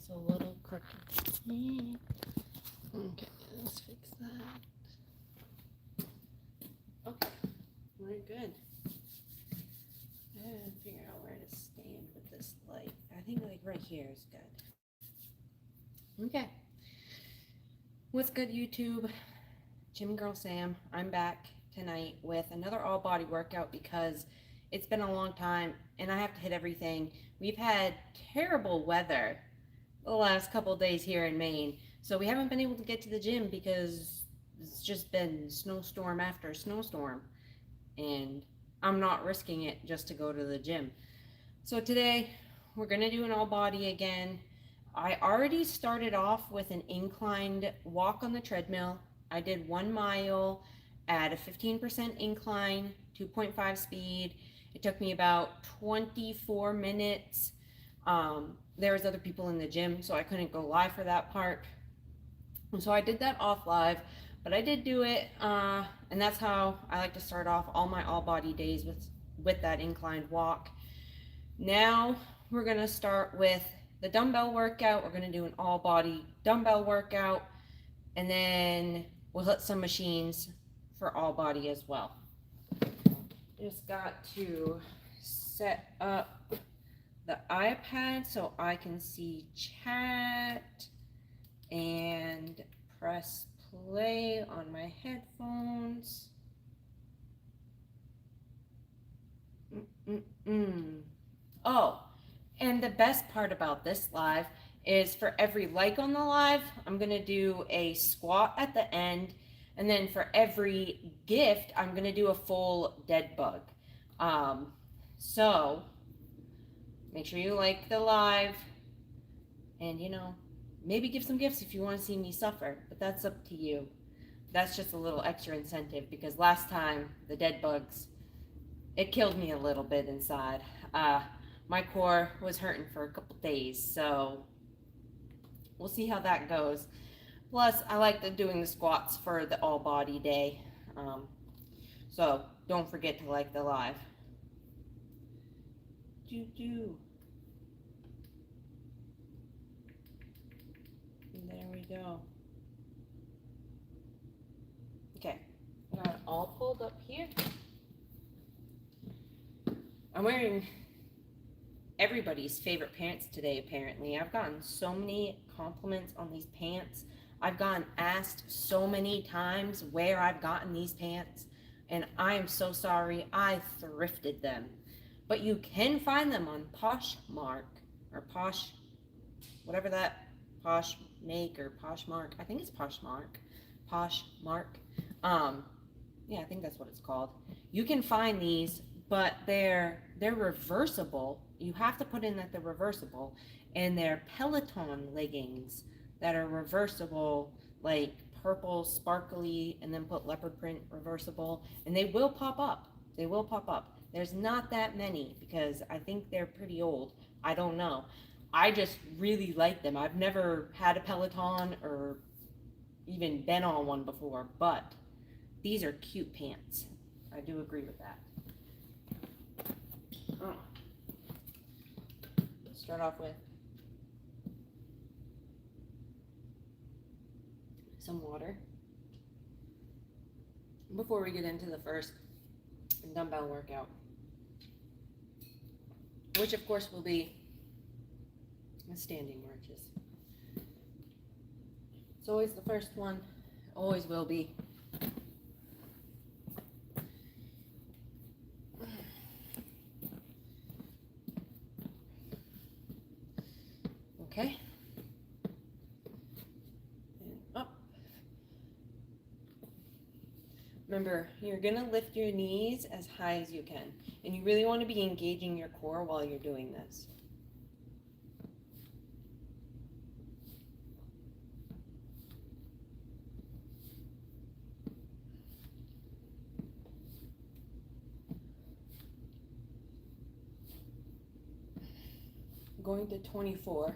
is a little crooked. Okay, let's fix that. Okay, we're good. I gotta figure out where to stand with this light. I think like right here is good. Okay. What's good, YouTube? Gym Girl Sam. I'm back tonight with another all body workout because it's been a long time and I have to hit everything. We've had terrible weather the last couple days here in Maine, so we haven't been able to get to the gym because it's just been snowstorm after snowstorm, and I'm not risking it just to go to the gym. So today we're gonna do an all body again. I already started off with an inclined walk on the treadmill. I did 1 mile at a 15% incline, 2.5 speed. It took me about 24 minutes. There was other people in the gym, so I couldn't go live for that part. And so I did that off live, but I did do it, and that's how I like to start off all my all body days with that inclined walk. Now we're gonna start with the dumbbell workout. We're gonna do an all body dumbbell workout, and then we'll hit some machines for all body as well. Just got to set up the iPad so I can see chat and press play on my headphones. Oh, and the best part about this live is for every like on the live, I'm going to do a squat at the end. And then for every gift, I'm going to do a full dead bug. So make sure you like the live and, maybe give some gifts if you want to see me suffer, but that's up to you. That's just a little extra incentive because last time the dead bugs, it killed me a little bit inside. My core was hurting for a couple days, so we'll see how that goes. Plus, I like doing the squats for the all body day. So don't forget to like the live. There we go. Okay, got it all pulled up here. I'm wearing everybody's favorite pants today, apparently. I've gotten so many compliments on these pants. I've gotten asked so many times where I've gotten these pants, and I am so sorry. I thrifted them. But you can find them on Poshmark, or Posh, whatever that, Posh Make or Poshmark. I think it's Poshmark. Poshmark. Yeah, I think that's what it's called. You can find these, but they're reversible. You have to put in that they're reversible, and they're Peloton leggings that are reversible, like purple, sparkly, and then put leopard print reversible, and they will pop up. They will pop up. There's not that many because I think they're pretty old. I don't know. I just really like them. I've never had a Peloton or even been on one before, but these are cute pants. I do agree with that. Let's start off with some water before we get into the first dumbbell workout, which of course will be standing marches. It's always the first one, always will be. Okay. And up. Remember, you're going to lift your knees as high as you can. And you really want to be engaging your core while you're doing this. Going to 24.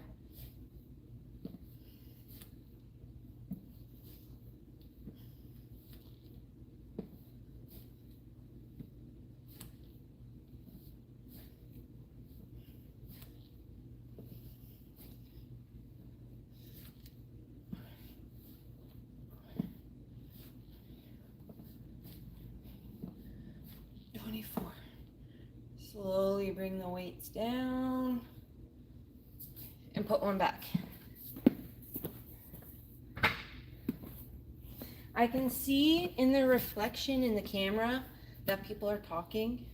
Slowly bring the weights down and put one back. I can see in the reflection in the camera that people are talking.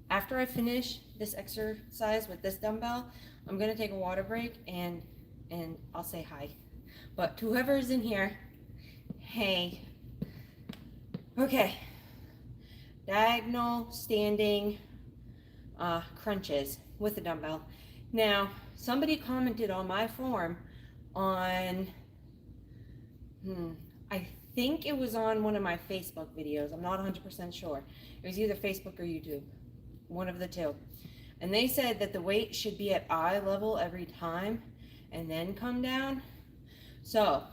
After I finish this exercise with this dumbbell, I'm gonna take a water break and I'll say hi. But to whoever's in here, hey. Okay, diagonal standing crunches with the dumbbell. Now, somebody commented on my form on, I think it was on one of my Facebook videos. I'm not 100% sure. It was either Facebook or YouTube, one of the two. And they said that the weight should be at eye level every time and then come down. So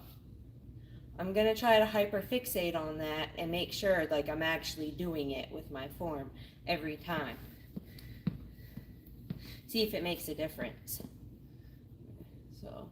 I'm gonna try to hyperfixate on that and make sure like I'm actually doing it with my form every time. See if it makes a difference. So.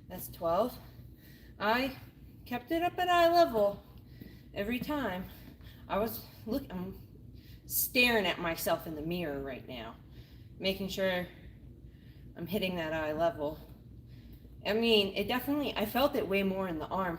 That's 12. I kept it up at eye level every time. I'm staring at myself in the mirror right now, making sure I'm hitting that eye level. I mean, I felt it way more in the arm.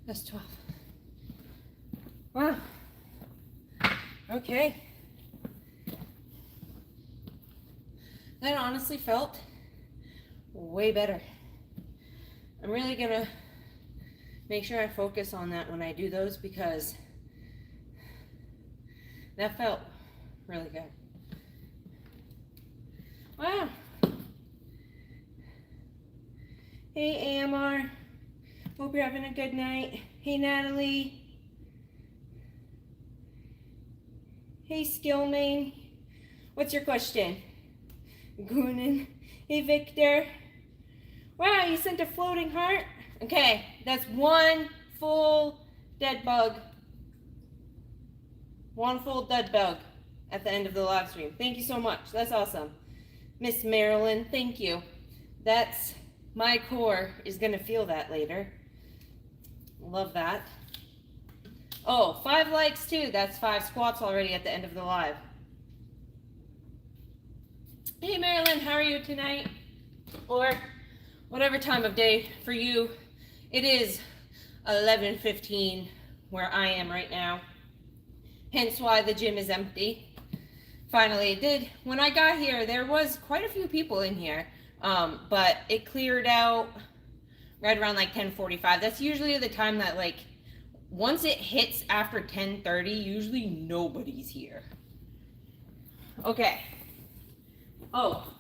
That's 12. Wow. Okay. That honestly felt way better. I'm really gonna make sure I focus on that when I do those because that felt really good. Wow. Hey, Amar. Hope you're having a good night. Hey, Natalie. Hey, Skillmane. What's your question? Goonin. Hey, Victor. Wow, you sent a floating heart? Okay, that's one full dead bug. One full dead bug at the end of the live stream. Thank you so much. That's awesome. Miss Marilyn, thank you. That's, my core is gonna feel that later. Love that. Oh, 5 likes too. That's 5 squats already at the end of the live. Hey Marilyn, how are you tonight? Or whatever time of day for you. It is 11:15 where I am right now. Hence why the gym is empty. Finally, when I got here, there was quite a few people in here, but it cleared out right around like 10:45. That's usually the time that like, once it hits after 10:30, usually nobody's here. Okay. Oh.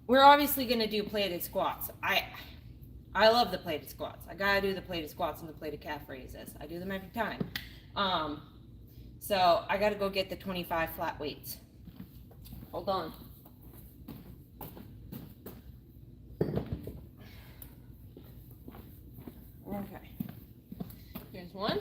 We're obviously gonna do plated squats. I love the plated squats. I gotta do the plated squats and the plated calf raises. I do them every time. So I gotta go get the 25 flat weights. Hold on. Okay. Here's one.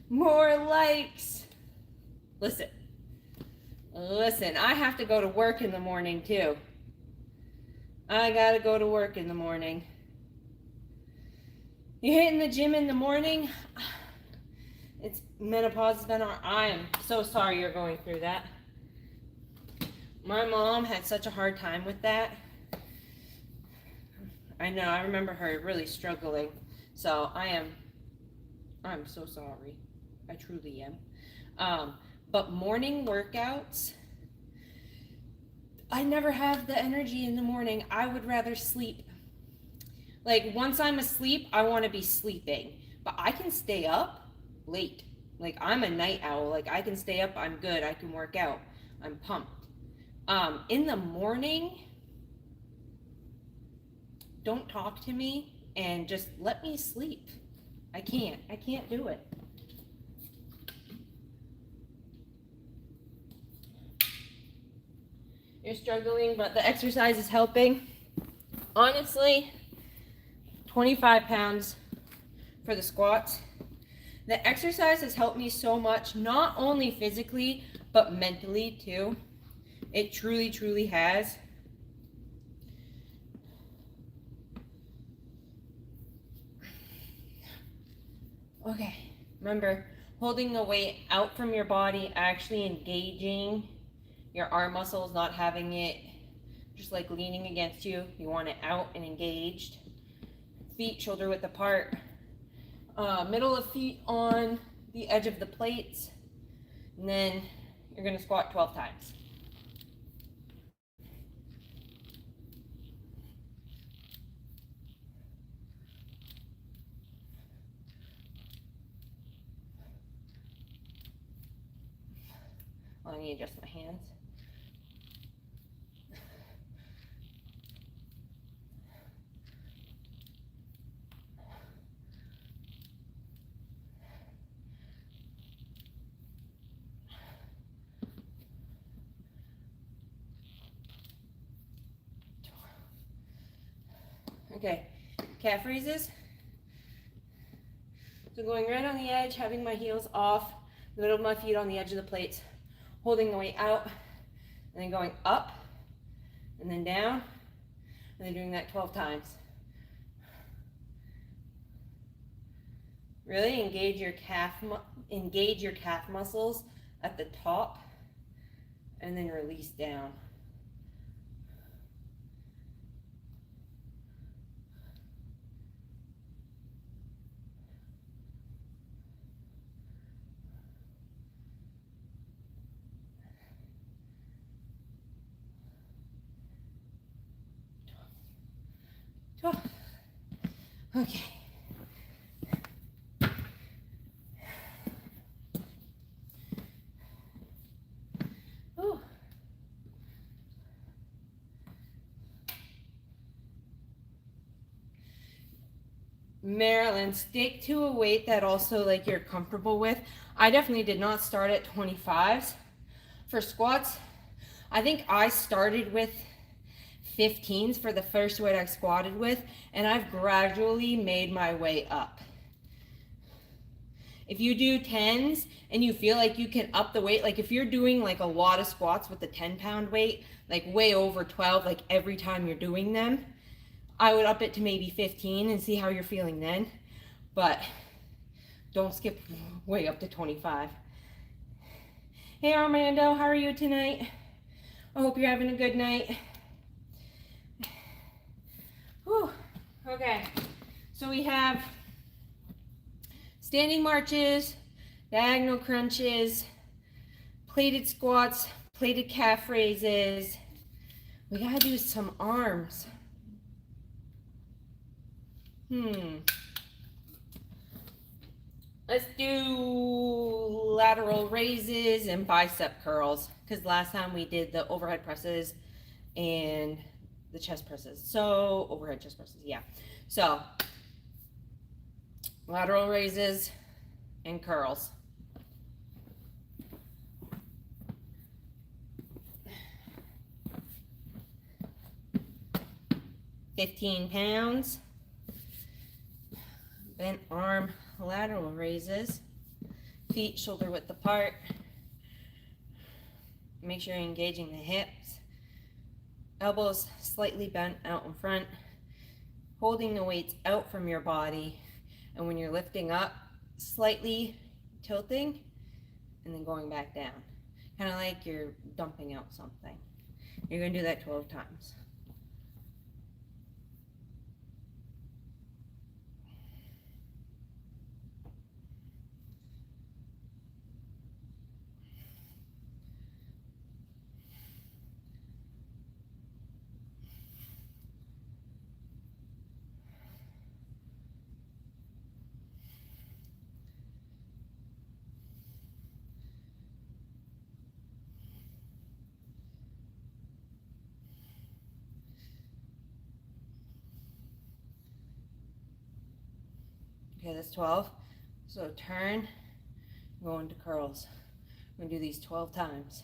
More likes. Listen, Listen, I have to go to work in the morning too. I gotta go to work in the morning. You hitting the gym in the morning? It's menopause has been on. I am so sorry you're going through that. My mom had such a hard time with that. I know, I remember her really struggling. So I'm so sorry. I truly am. But morning workouts, I never have the energy in the morning. I would rather sleep. Like once I'm asleep, I want to be sleeping. But I can stay up late. Like I'm a night owl. Like I can stay up, I'm good. I can work out. I'm pumped. In the morning, don't talk to me and just let me sleep. I can't do it. You're struggling, but the exercise is helping. Honestly, 25 pounds for the squats. The exercise has helped me so much, not only physically, but mentally too. It truly, truly has. Okay, remember, holding the weight out from your body, actually engaging your arm muscles, not having it just like leaning against you. You want it out and engaged. Feet shoulder width apart. Middle of feet on the edge of the plates. And then you're gonna squat 12 times. Let me adjust my hands. Okay, calf raises. So going right on the edge, having my heels off, the middle of my feet on the edge of the plates, holding the weight out, and then going up, and then down, and then doing that 12 times. Really engage your calf muscles at the top, and then release down. Okay. Ooh. Marilyn, stick to a weight that also like you're comfortable with. I definitely did not start at 25s. For squats, I think I started with 15s for the first weight I squatted with, and I've gradually made my way up. If you do 10s and you feel like you can up the weight, like if you're doing like a lot of squats with the 10-pound weight, like way over 12, like every time you're doing them, I would up it to maybe 15 and see how you're feeling then. But don't skip way up to 25. Hey Armando, how are you tonight? I hope you're having a good night. Whew. Okay, so we have standing marches, diagonal crunches, plated squats, plated calf raises. We gotta do some arms. Let's do lateral raises and bicep curls, because last time we did the overhead presses and the chest presses. So overhead chest presses, yeah. So lateral raises and curls. $15 pounds. Bent arm lateral raises. Feet shoulder width apart. Make sure you're engaging the hips. Elbows slightly bent out in front. Holding the weights out from your body. And when you're lifting up, slightly tilting and then going back down. Kind of like you're dumping out something. You're going to do that 12 times. Okay, that's 12. So turn, go into curls. I'm going to do these 12 times.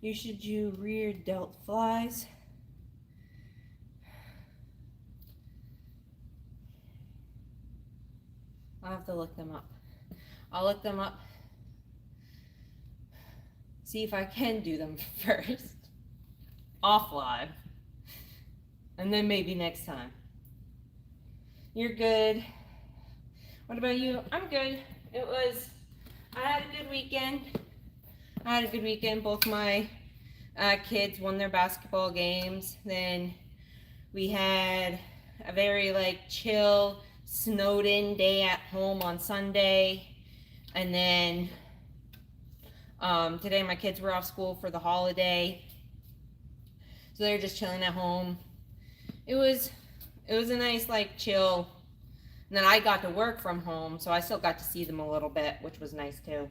You should do rear delt flies. I'll have to look them up. I'll look them up. See if I can do them first. Off live. And then maybe next time. You're good. What about you? I'm good. I had a good weekend. Both my kids won their basketball games. Then we had a very chill, snowed in day at home on Sunday. And then today my kids were off school for the holiday. So they're just chilling at home. It was a nice chill. And then I got to work from home, so I still got to see them a little bit, which was nice too.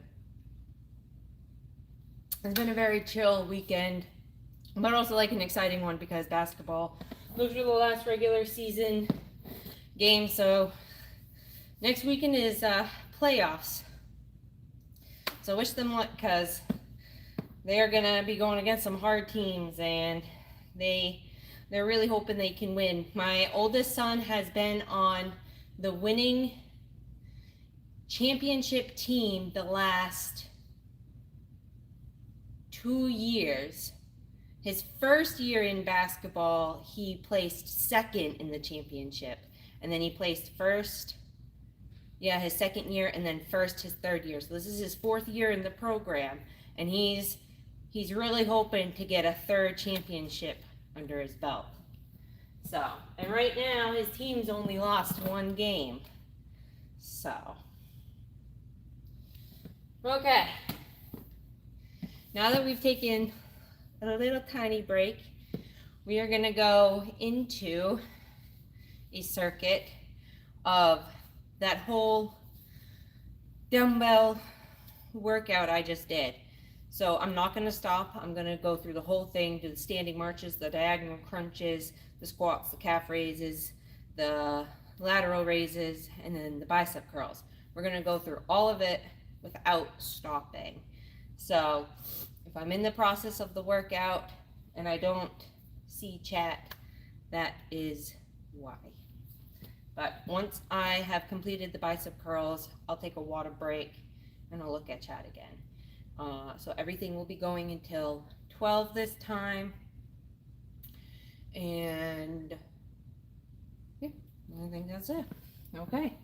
It's been a very chill weekend, but also an exciting one because basketball. Those were the last regular season games, so next weekend is playoffs. So wish them luck because they are going to be going against some hard teams, and they're really hoping they can win. My oldest son has been on the winning championship team the last 2 years. His first year in basketball, he placed second in the championship. And then he placed first, his second year, and then first his third year. So this is his 4th year in the program. And he's really hoping to get a third championship under his belt. So, and right now his team's only lost 1 game. So, okay. Now that we've taken a little tiny break, we are going to go into a circuit of that whole dumbbell workout I just did. So I'm not going to stop. I'm going to go through the whole thing, do the standing marches, the diagonal crunches, the squats, the calf raises, the lateral raises, and then the bicep curls. We're going to go through all of it without stopping. So if I'm in the process of the workout and I don't see chat, that is why. But once I have completed the bicep curls, I'll take a water break and I'll look at chat again. So everything will be going until 12 this time. And yeah, I think that's it. Okay.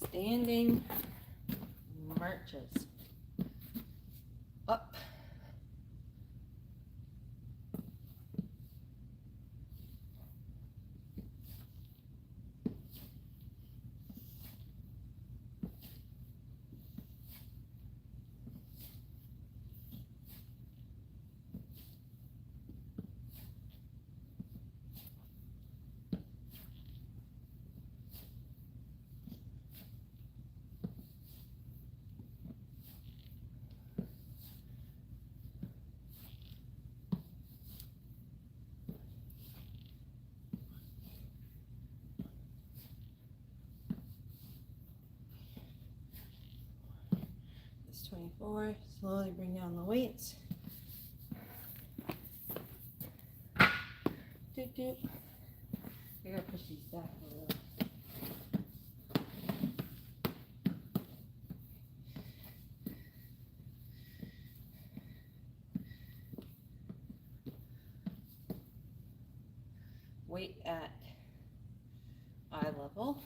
Standing marches. Up. 24. Slowly bring down the weights. Doop, doop. I gotta push these back a little. Weight at eye level.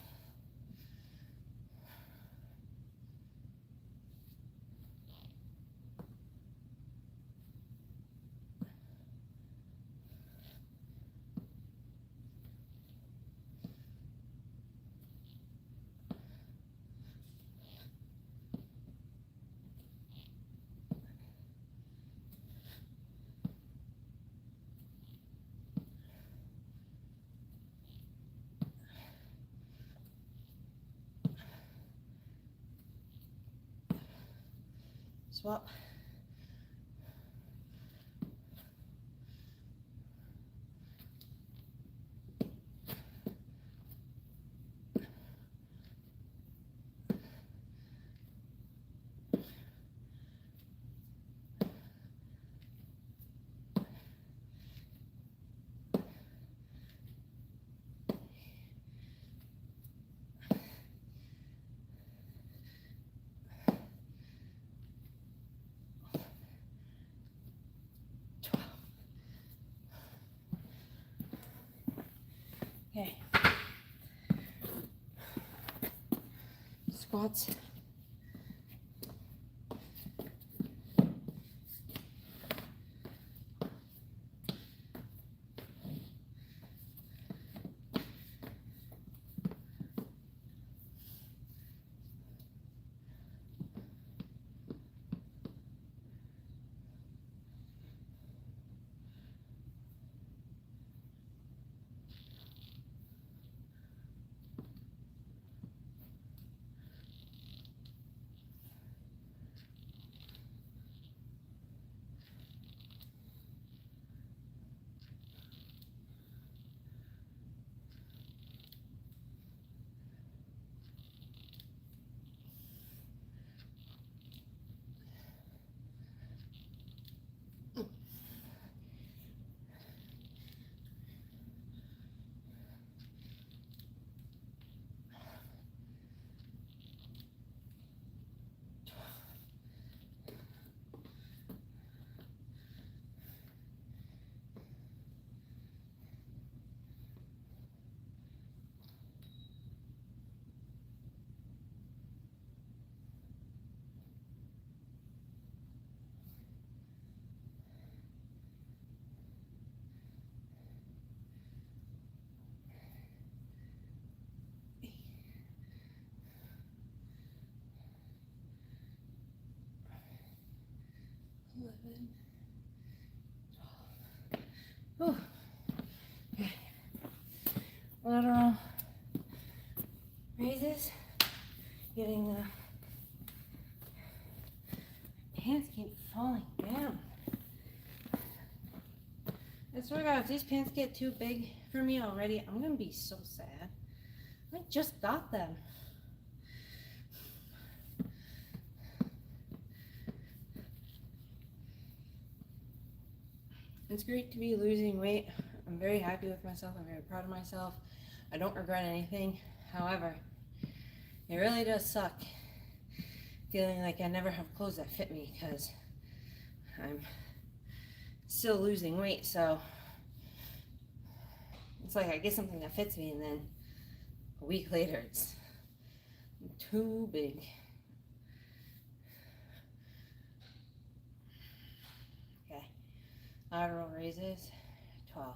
Swap. Okay. Squats. Whew. Okay. Lateral raises. Getting the pants keep falling down. I swear to God, if these pants get too big for me already, I'm gonna be so sad. I just got them. It's great to be losing weight. I'm very happy with myself. I'm very proud of myself. I don't regret anything. However, it really does suck feeling like I never have clothes that fit me because I'm still losing weight. So it's like I get something that fits me and then a week later it's too big. Okay, lateral raises, 12.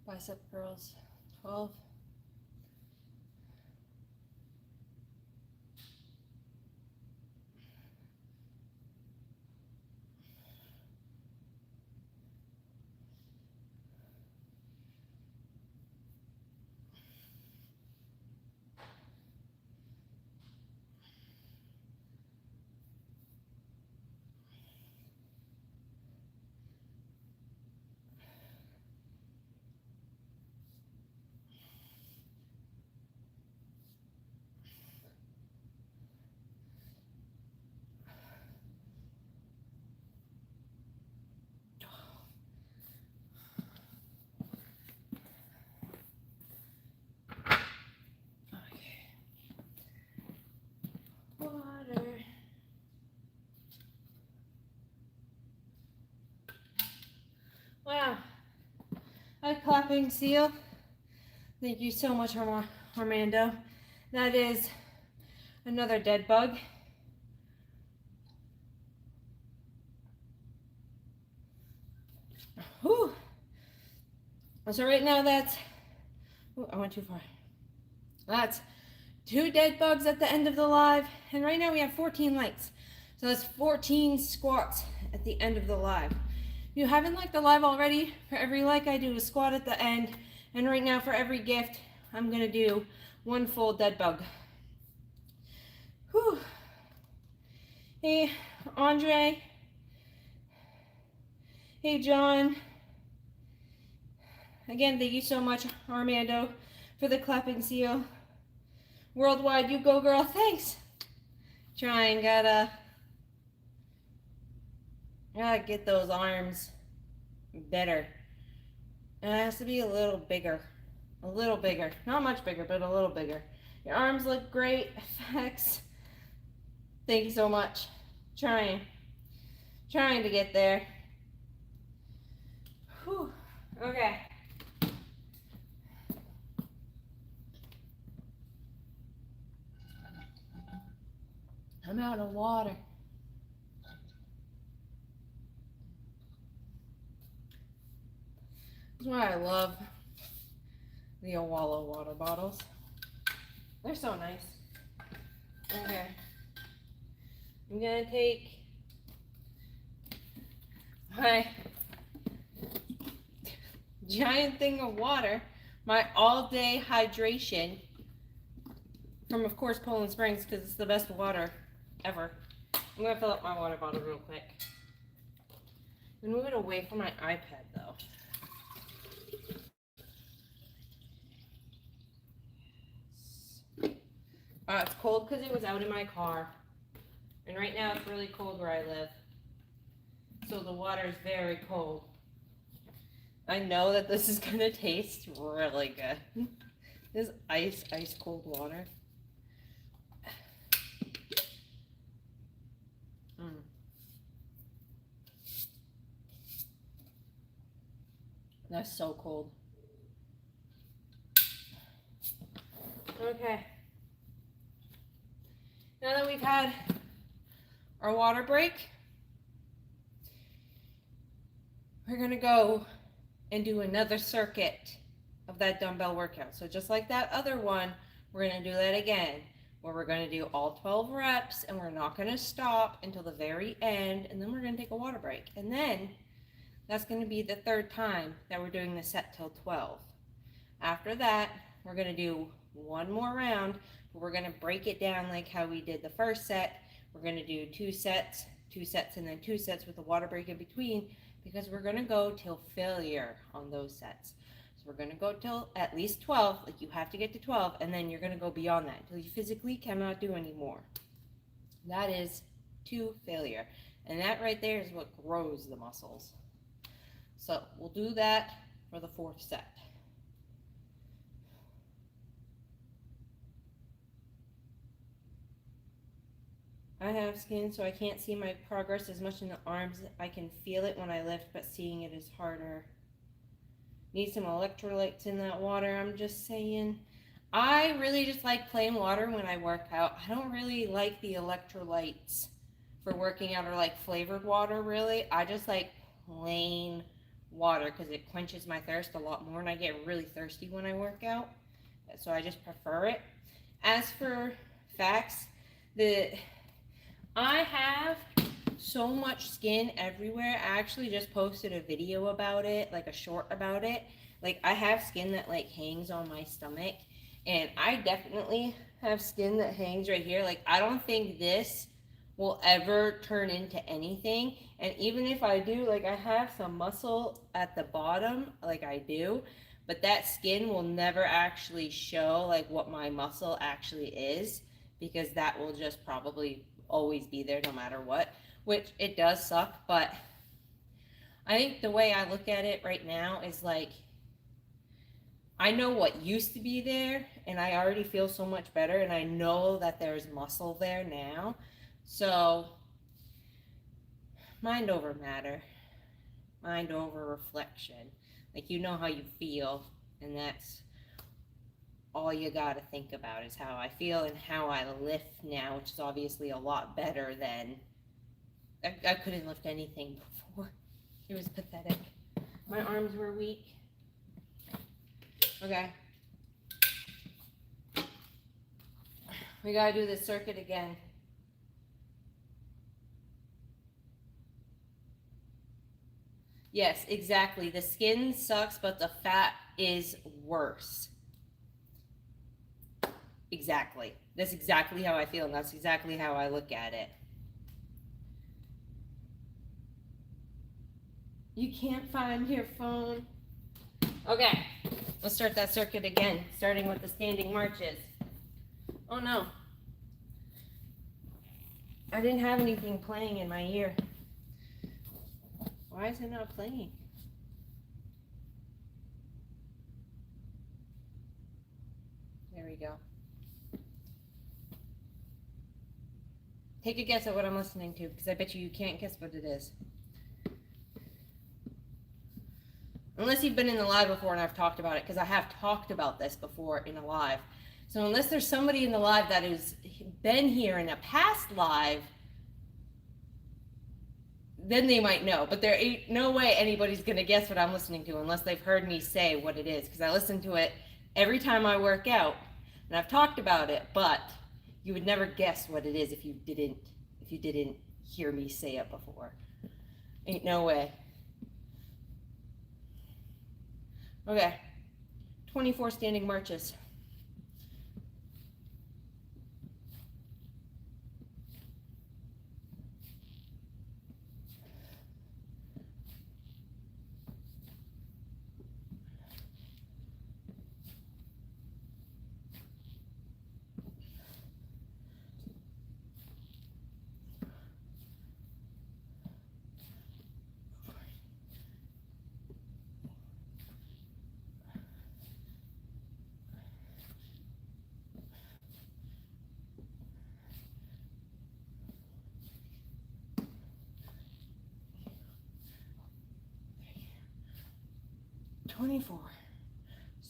Bicep curls, 12. Water. Wow. A clapping seal. Thank you so much, Armando. That is another dead bug. Whew. So right now that's, I went too far. That's 2 dead bugs at the end of the live. And right now we have 14 likes. So that's 14 squats at the end of the live. If you haven't liked the live already, for every like I do a squat at the end. And right now for every gift, I'm gonna do 1 full dead bug. Whew. Hey, Andre. Hey, John. Again, thank you so much, Armando, for the clapping seal. Worldwide, you go, girl. Thanks. Trying, gotta get those arms better. And it has to be a little bigger. A little bigger. Not much bigger, but a little bigger. Your arms look great. Effects. Thank you so much. Trying to get there. Whew. Okay. I'm out of water. That's why I love the Owala water bottles. They're so nice. Okay. I'm gonna take my giant thing of water, my all-day hydration from, of course, Poland Springs, because it's the best water ever. I'm gonna fill up my water bottle real quick. I'm gonna move it away from my iPad though. It's cold because it was out in my car. And right now it's really cold where I live. So the water is very cold. I know that this is gonna taste really good. This ice cold water. That's so cold. Okay. Now that we've had our water break, we're gonna go and do another circuit of that dumbbell workout. So just like that other one, we're gonna do that again, where we're gonna do all 12 reps and we're not gonna stop until the very end, and then we're gonna take a water break. And then that's gonna be the 3rd time that we're doing the set till 12. After that, we're gonna do 1 more round, but we're gonna break it down like how we did the first set. We're gonna do 2 sets, and then 2 sets with a water break in between, because we're gonna go till failure on those sets. So we're gonna go till at least 12, like you have to get to 12, and then you're gonna go beyond that until you physically cannot do anymore. That is to failure. And that right there is what grows the muscles. So we'll do that for the 4th set. I have skin, so I can't see my progress as much in the arms. I can feel it when I lift, but seeing it is harder. Need some electrolytes in that water, I'm just saying. I really just like plain water when I work out. I don't really like the electrolytes for working out, or like flavored water, really. I just like plain water because it quenches my thirst a lot more, and I get really thirsty when I work out, so I just prefer it. As for facts, I have so much skin everywhere. I actually just posted a video about it, like a short about it. Like, I have skin that like hangs on my stomach, and I definitely have skin that hangs right here. Like, I don't think this will ever turn into anything, and even if I do, like, I have some muscle at the bottom, like I do, but that skin will never actually show like what my muscle actually is, because that will just probably always be there no matter what, which it does suck. But I think the way I look at it right now is like, I know what used to be there, and I already feel so much better, and I know that there's muscle there now. So mind over matter, mind over reflection. Like, you know how you feel, and that's all you got to think about, is how I feel and how I lift now, which is obviously a lot better than I couldn't lift anything before. It was pathetic. My arms were weak. Okay. We gotta do this circuit again. Yes, exactly. The skin sucks, but the fat is worse. Exactly. That's exactly how I feel, and that's exactly how I look at it. You can't find your phone. Okay, let's start that circuit again, starting with the standing marches. Oh no. I didn't have anything playing in my ear. Why is it not playing? There we go. Take a guess at what I'm listening to, because I bet you can't guess what it is. Unless you've been in the live before and I've talked about it, because I have talked about this before in a live. So unless there's somebody in the live that has been here in a past live, then they might know. But there ain't no way anybody's going to guess what I'm listening to unless they've heard me say what it is, because I listen to it every time I work out, and I've talked about it, but you would never guess what it is if you didn't hear me say it before. Ain't no way. Okay, 24 standing marches.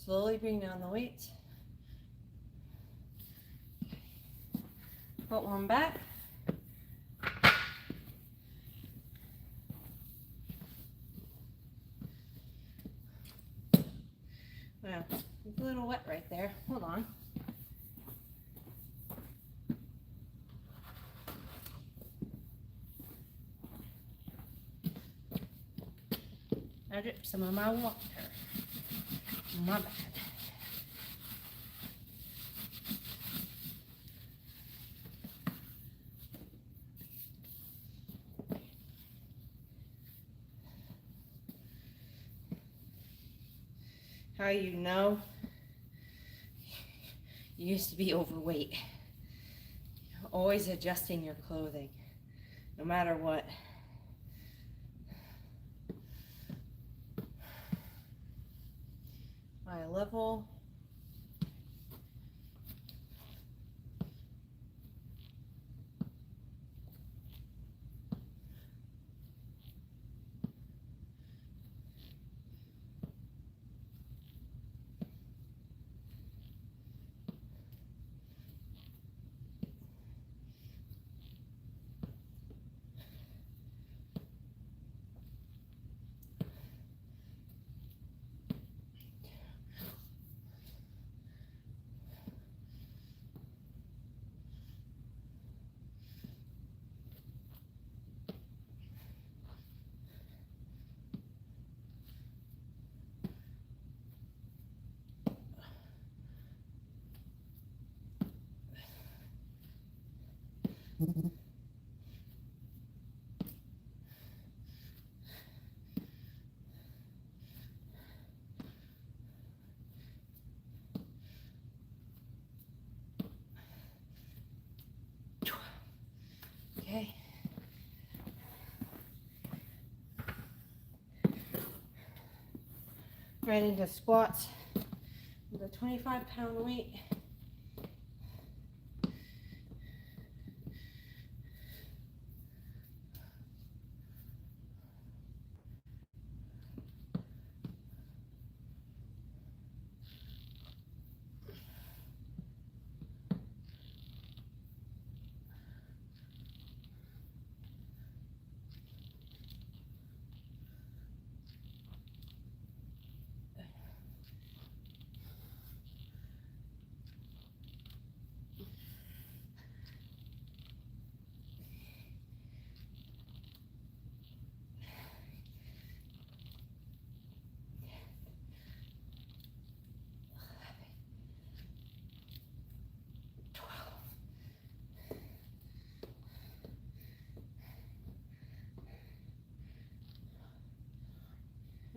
Slowly bring down the weights. Put one back. Wow, it's a little wet right there. Hold on. I dripped some of my water. My bad. How you know you used to be overweight. Always adjusting your clothing, no matter what. Eye level. right into squats with a 25-pound weight.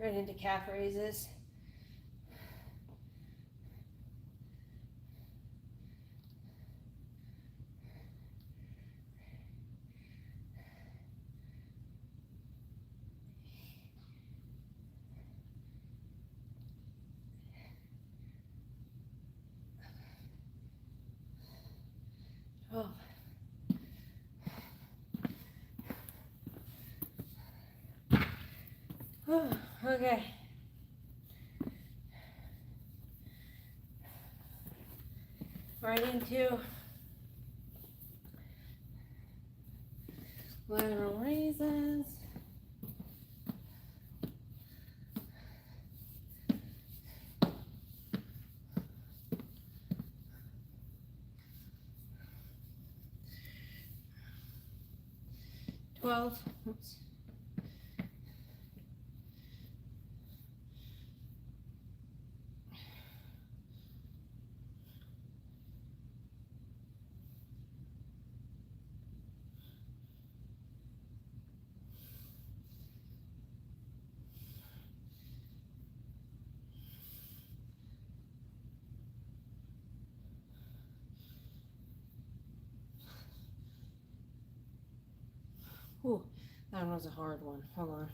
Right into calf raises. Oh. Oh, okay. Right into lateral raises. Oops. Ooh, that one was a hard one. Hold on.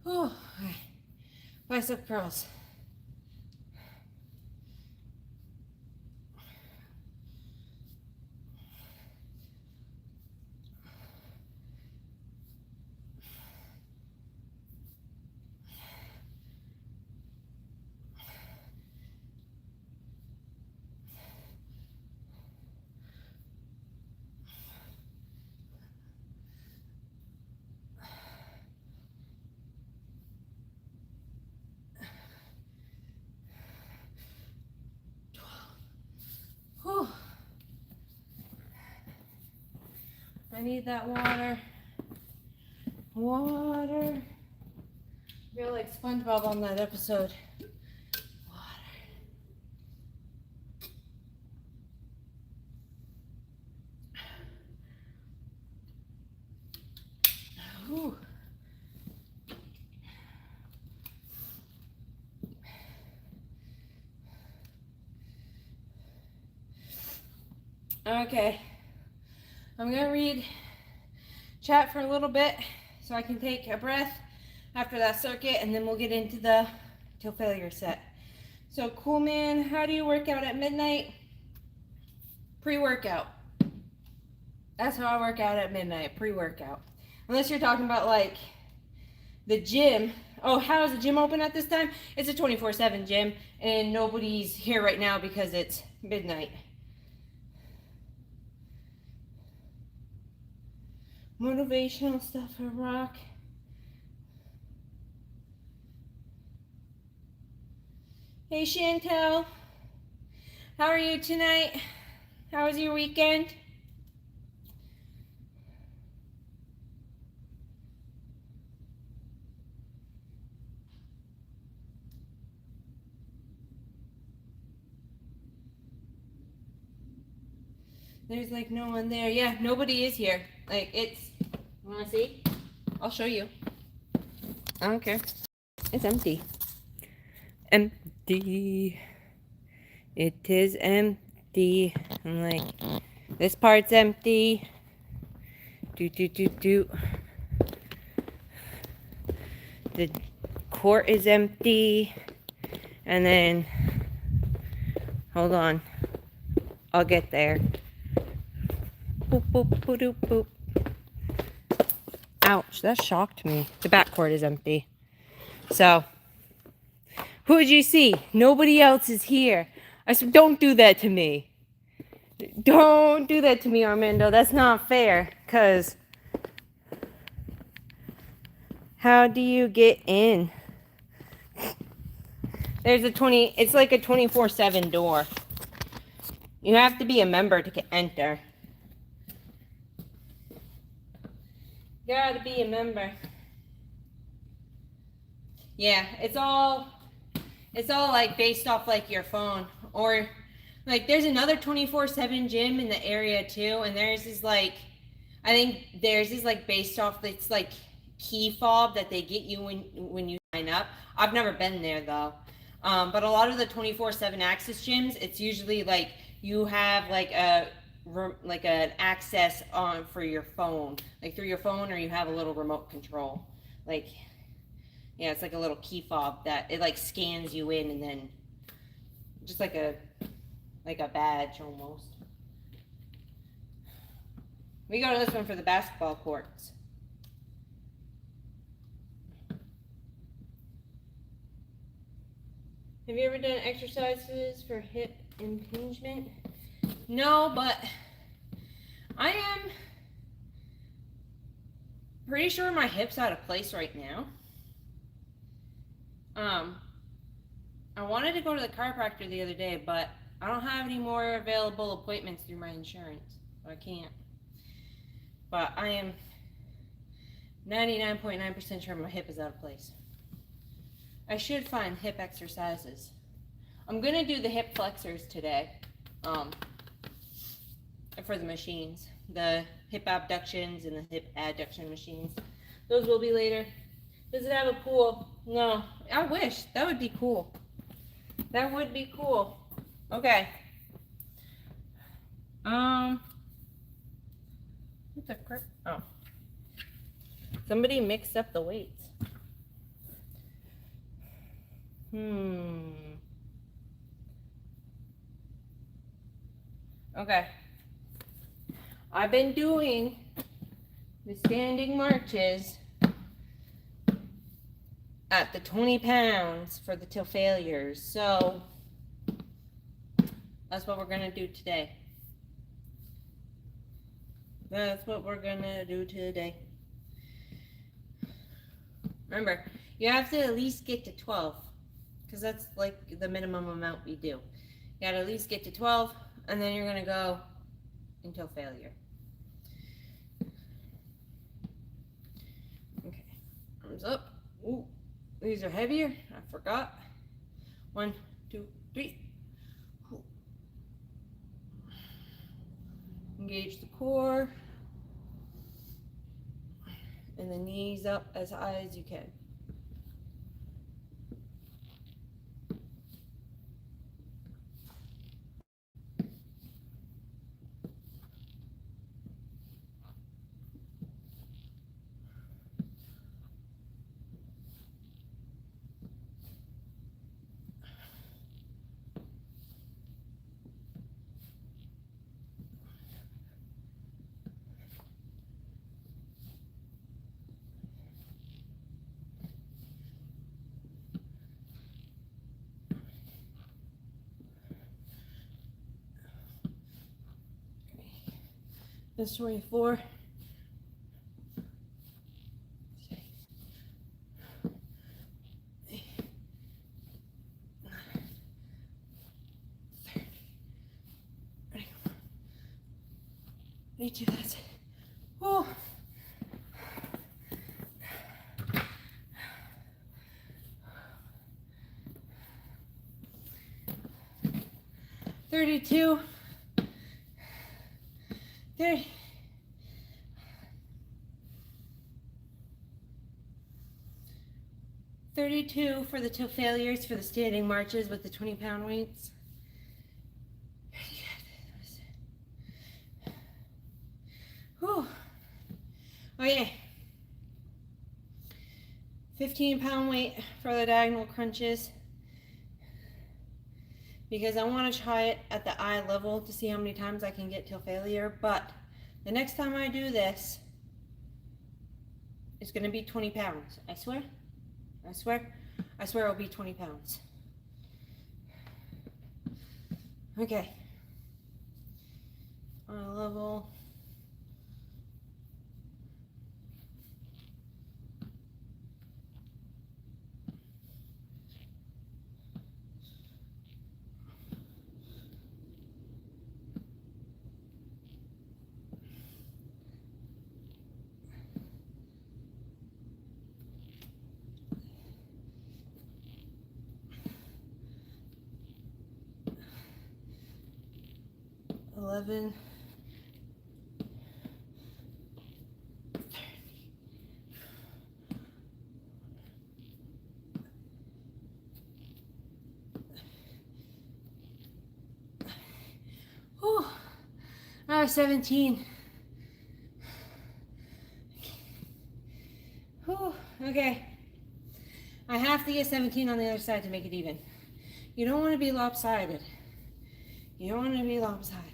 Oh, okay. Bicep curls. Whew. I need that water. Water. I feel like SpongeBob on that episode. Water. Whew. Okay. I'm going to read chat for a little bit so I can take a breath after that circuit, and then we'll get into the till failure set. So, cool man, how do you work out at midnight? Pre-workout. That's how I work out at midnight, pre-workout. Unless you're talking about like the gym. Oh, how is the gym open at this time? It's a 24/7 gym, and nobody's here right now because it's midnight. Motivational stuff for rock. Hey Chantel, how are you tonight? How was your weekend? There's like no one there. Yeah, nobody is here. Like it's, wanna see? I'll show you. I don't care. It's empty. Empty. empty. It is empty. I'm like, this part's empty. Do. The court is empty. And then, hold on. I'll get there. Boop, boop, boop, boop, boop. Ouch, that shocked me. The back court is empty. So, who'd you see? Nobody else is here. I said, don't do that to me. Don't do that to me, Armando. That's not fair. Because how do you get in? There's it's like a 24/7 door. You have to be a member to enter. You gotta be a member. Yeah, it's all like based off like your phone, or like there's another 24/7 gym in the area too, and theirs is like, I think theirs is like based off, it's like key fob that they get you when you sign up. I've never been there though. But a lot of the 24/7 access gyms, it's usually like you have like an access on for your phone, like through your phone, or you have a little remote control. Like, yeah, it's like a little key fob that it like scans you in, and then just like a badge almost. We go to this one for the basketball courts. Have you ever done exercises for hip impingement? No, but I am pretty sure my hip's out of place right now. I wanted to go to the chiropractor the other day, but I don't have any more available appointments through my insurance, so I can't. But I am 99.9% sure my hip is out of place. I should find hip exercises. I'm gonna do the hip flexors today, for the machines, the hip abductions and the hip adduction machines. Those will be later. Does it have a pool? No. I wish. That would be cool. That would be cool. Okay. What the crap? Oh. Somebody mixed up the weights. Okay. I've been doing the standing marches at the 20 pounds for the till failures. So that's what we're going to do today. That's what we're going to do today. Remember, you have to at least get to 12, because that's like the minimum amount we do. You got to at least get to 12, and then you're going to go until failure. Okay, arms up. Ooh, these are heavier. I forgot. 1, 2, 3. Engage the core. And the knees up as high as you can. This 24. That's it. Oh. 32. 30. 31. 32 for the toe failures for the standing marches with the 20-pound weights. Whew. Oh yeah. 15-pound weight for the diagonal crunches, because I want to try it at the eye level to see how many times I can get till failure. But the next time I do this, it's going to be 20 pounds. I swear. I swear. I swear it'll be 20 pounds. Okay. Eye level. Eleven. Whew. 17. Whew. Okay. I have to get 17 on the other side to make it even. You don't want to be lopsided. You don't want to be lopsided.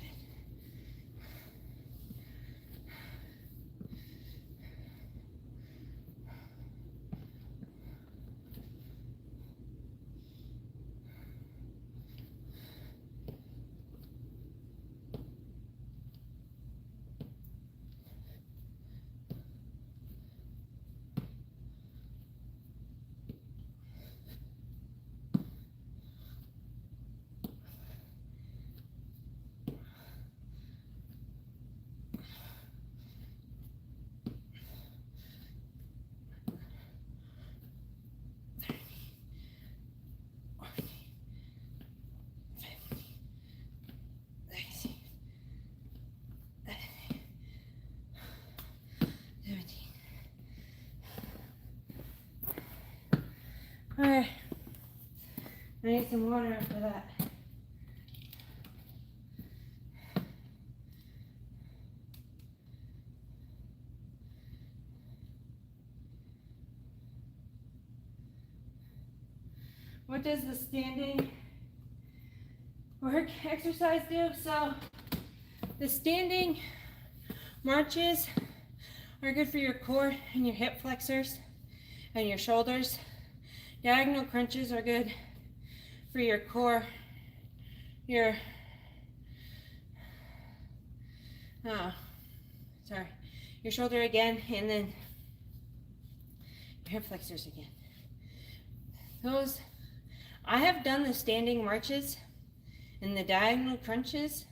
Alright, I need some water after that. What does the standing work exercise do? So, the standing marches are good for your core and your hip flexors and your shoulders. Diagonal crunches are good for your core, your shoulder again, and then your hip flexors again. Those, I have done the standing marches and the diagonal crunches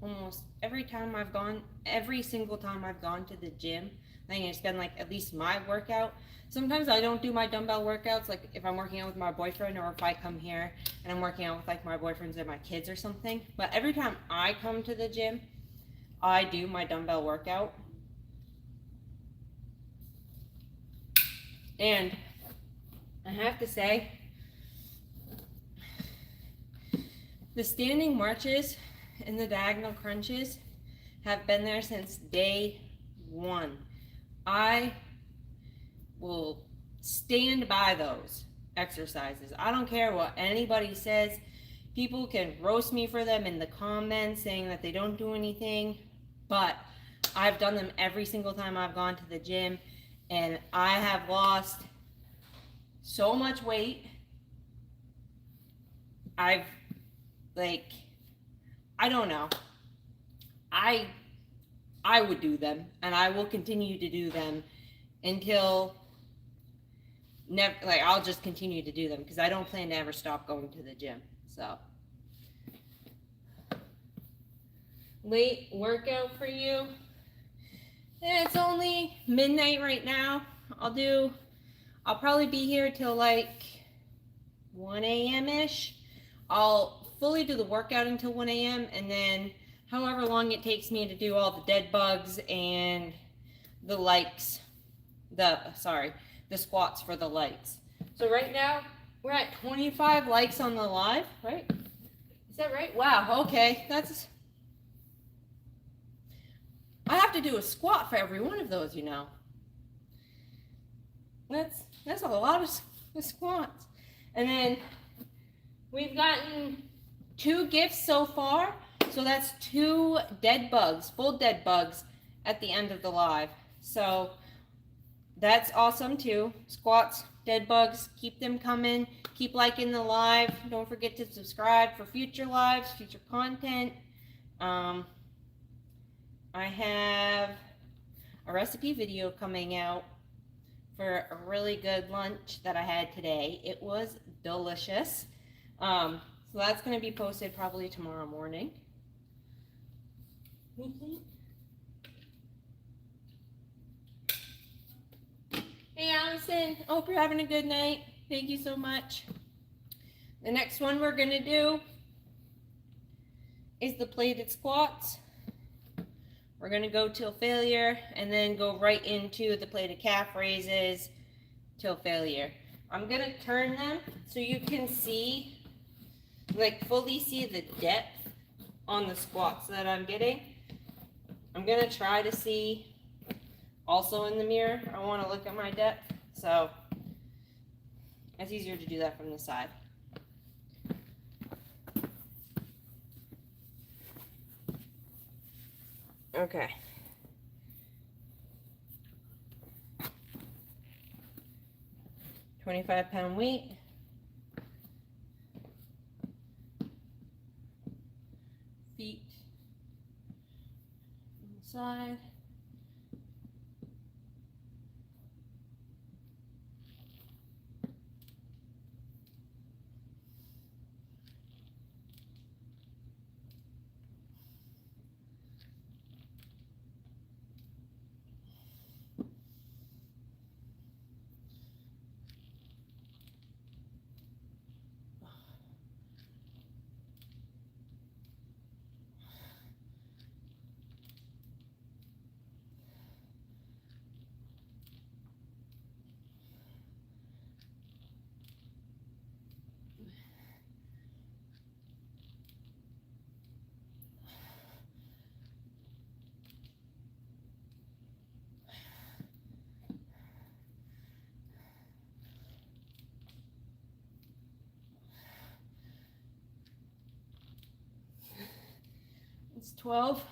almost every single time I've gone to the gym. I think it's been like at least my workout. Sometimes I don't do my dumbbell workouts, like if I'm working out with my boyfriend, or if I come here and I'm working out with like my boyfriends and my kids or something. But every time I come to the gym, I do my dumbbell workout. And I have to say, the standing marches and the diagonal crunches have been there since day one. I will stand by those exercises. I don't care what anybody says. People can roast me for them in the comments saying that they don't do anything, but I've done them every single time I've gone to the gym, and I have lost so much weight. I don't know. I would do them, and I will continue to do them until I'll just continue to do them because I don't plan to ever stop going to the gym. So, late workout for you. It's only midnight right now. I'll probably be here till like 1 a.m. ish. I'll fully do the workout until 1 a.m. and then however long it takes me to do all the dead bugs and the squats for the legs. So right now, we're at 25 likes on the live, right? Is that right? Wow, okay. I have to do a squat for every one of those, you know. That's a lot of squats. And then we've gotten 2 gifts so far. So that's 2 dead bugs, full dead bugs at the end of the live. So that's awesome too. Squats, dead bugs, keep them coming. Keep liking the live. Don't forget to subscribe for future lives, future content. I have a recipe video coming out for a really good lunch that I had today. It was delicious. So that's going to be posted probably tomorrow morning. Hey Allison, hope you're having a good night. Thank you so much. The next one we're going to do is the plated squats. We're going to go till failure and then go right into the plated calf raises till failure. I'm going to turn them so you can see, like fully see the depth on the squats that I'm getting. I'm going to try to see also in the mirror. I want to look at my depth, so it's easier to do that from the side. Okay. £25 weight. Feet on the side. It's 12.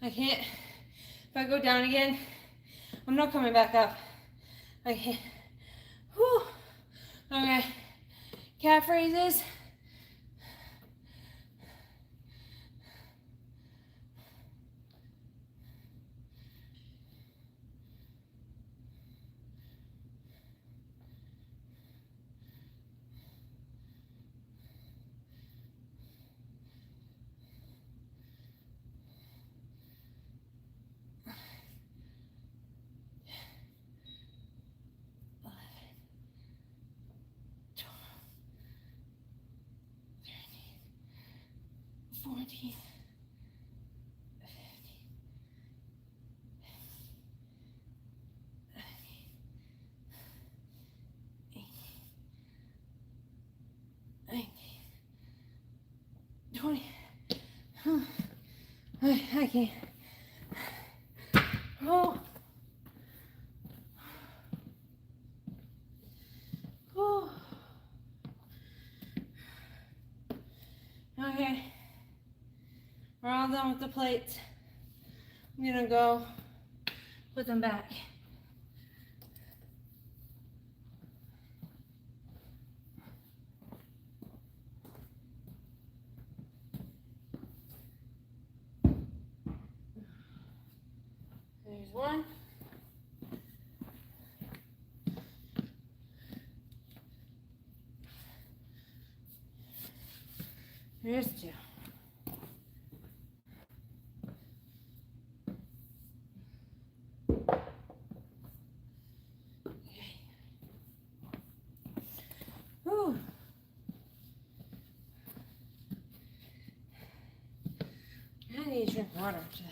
I can't. If I go down again, I'm not coming back up. I can't. Whew. Okay. Calf raises. I can't. Oh. Oh. Okay. We're all done with the plates. I'm gonna go put them back. one. Here's two. Okay. Whew. I need to drink water after that one.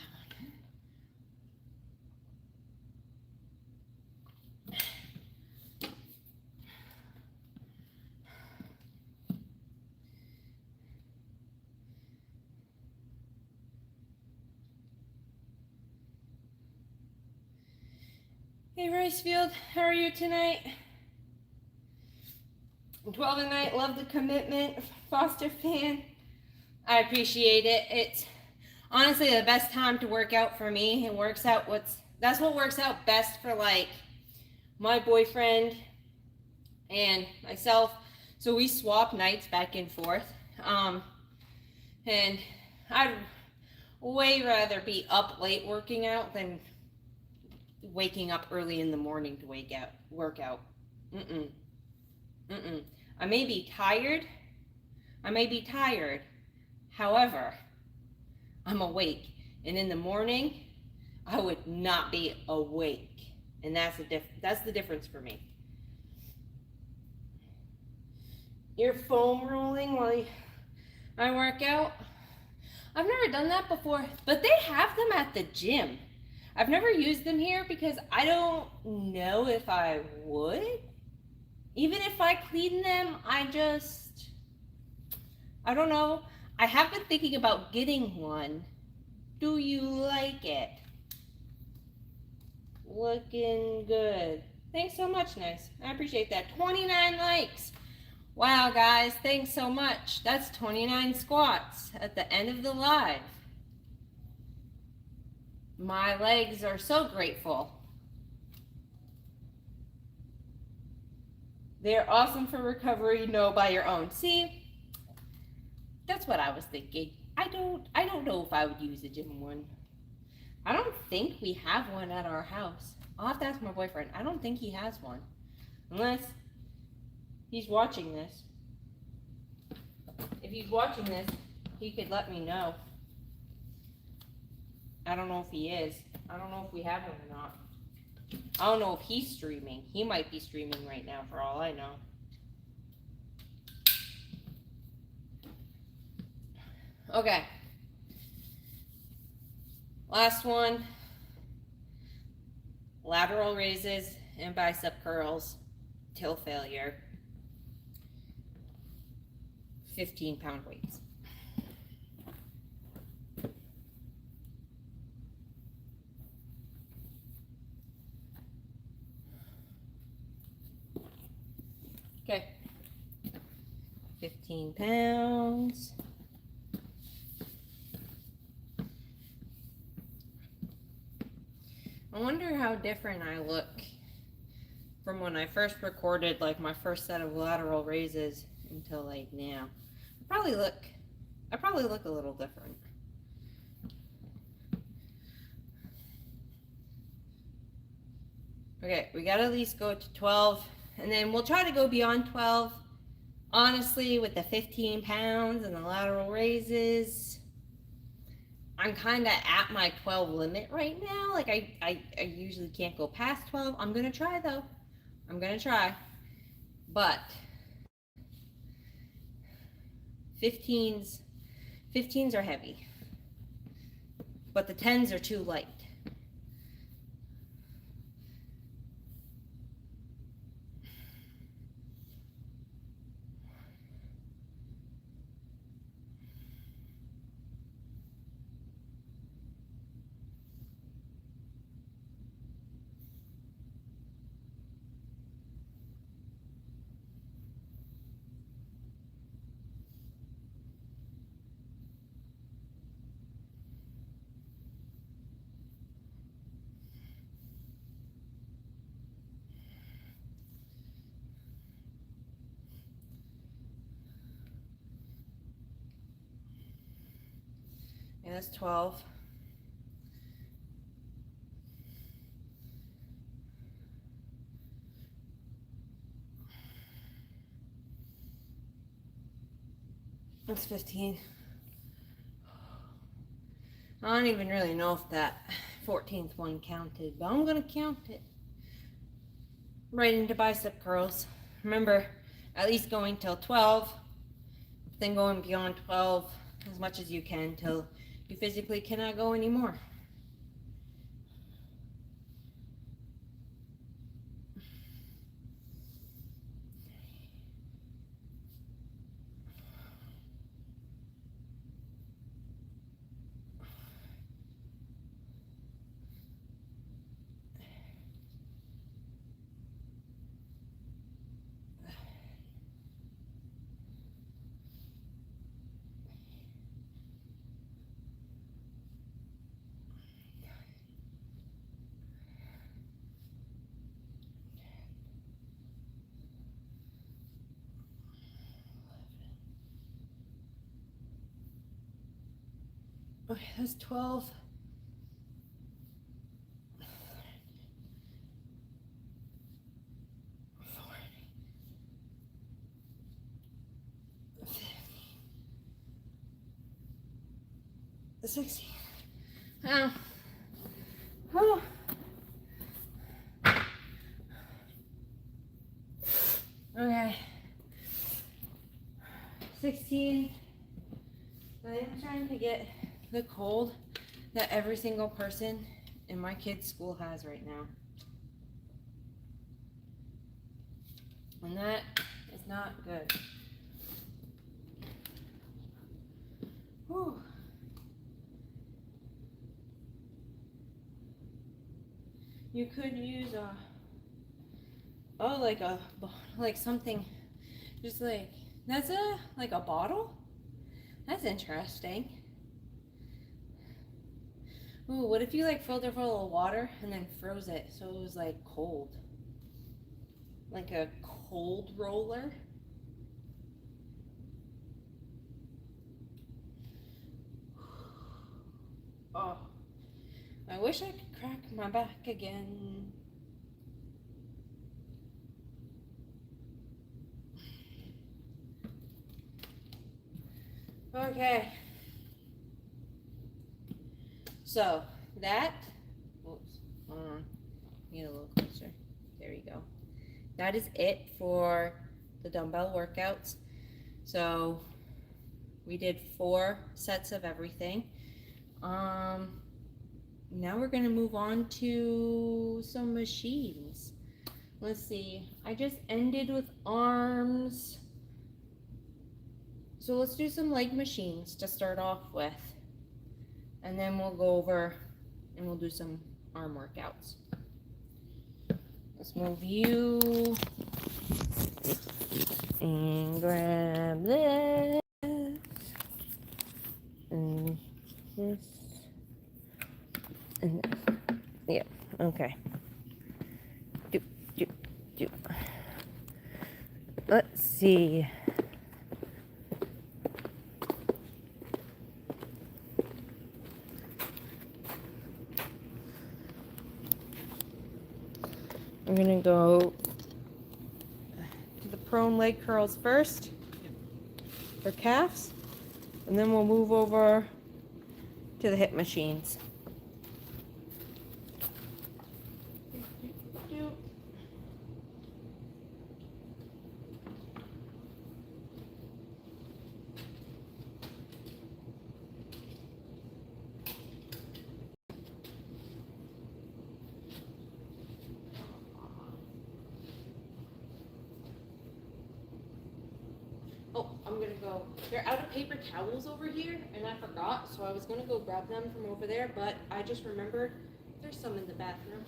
Hey Ricefield, how are you tonight? 12 a night, love the commitment. Foster fan, I appreciate it. It's honestly the best time to work out for me. That's what works out best for like my boyfriend and myself. So we swap nights back and forth. And I'd way rather be up late working out than waking up early in the morning to work out. I may be tired. However, I'm awake. And in the morning, I would not be awake. And that's the difference for me. You're foam rolling while I work out? I've never done that before, but they have them at the gym. I've never used them here because I don't know if I would. Even if I clean them, I don't know. I have been thinking about getting one. Do you like it? Looking good. Thanks so much, nice. I appreciate that. 29 likes. Wow, guys, thanks so much. That's 29 squats at the end of the live. My legs are so grateful. They're awesome for recovery. No, by your own. See, that's what I was thinking. I don't know if I would use a gym one. I don't think we have one at our house. I'll have to ask my boyfriend. I don't think he has one. Unless he's watching this. If he's watching this, he could let me know. I don't know if he is. I don't know if we have him or not. I don't know if he's streaming. He might be streaming right now for all I know. Okay. Last one. Lateral raises and bicep curls till failure. 15-pound weights. Okay. 15 pounds. I wonder how different I look from when I first recorded like my first set of lateral raises until like now. I probably look a little different. Okay, we gotta at least go to 12, and then we'll try to go beyond 12. Honestly, with the 15 pounds and the lateral raises, I'm kind of at my 12 limit right now. Like I usually can't go past 12. I'm gonna try though. I'm gonna try, but 15s are heavy, but the 10s are too light. Yeah, that's 12. That's 15. I don't even really know if that 14th one counted, but I'm gonna count it. Right into bicep curls. Remember, at least going till 12, then going beyond 12 as much as you can till you physically cannot go anymore. Okay, that's 12. 16. Oh. Oh. Okay. 16. I am trying to get the cold that every single person in my kid's school has right now. And that is not good. Whew. You could use like something, just like, that's like a bottle? That's interesting. Ooh, what if you like filled it full of water and then froze it so it was like cold? Like a cold roller? Oh, I wish I could crack my back again. Okay. So that, oops, hold on, get a little closer. There you go. That is it for the dumbbell workouts. So we did 4 sets of everything. Now we're gonna move on to some machines. Let's see, I just ended with arms. So let's do some leg machines to start off with. And then we'll go over and we'll do some arm workouts. Let's move you and grab this and this and this. Yep, okay. Do. Let's see. We're gonna go to the prone leg curls first for calves, and then we'll move over to the hip machines. Oh, I'm gonna go. They're out of paper towels over here, and I forgot, so I was gonna go grab them from over there, but I just remembered there's some in the bathroom.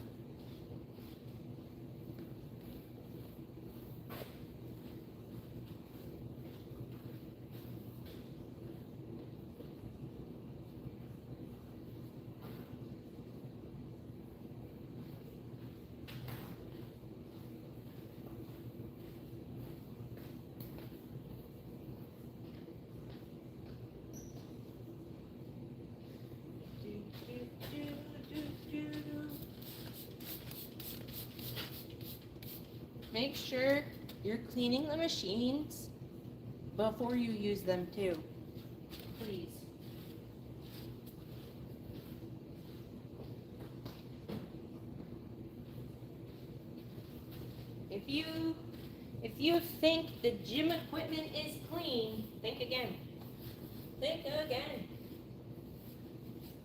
Make sure you're cleaning the machines before you use them too. Please. If you think the gym equipment is clean, think again. Think again.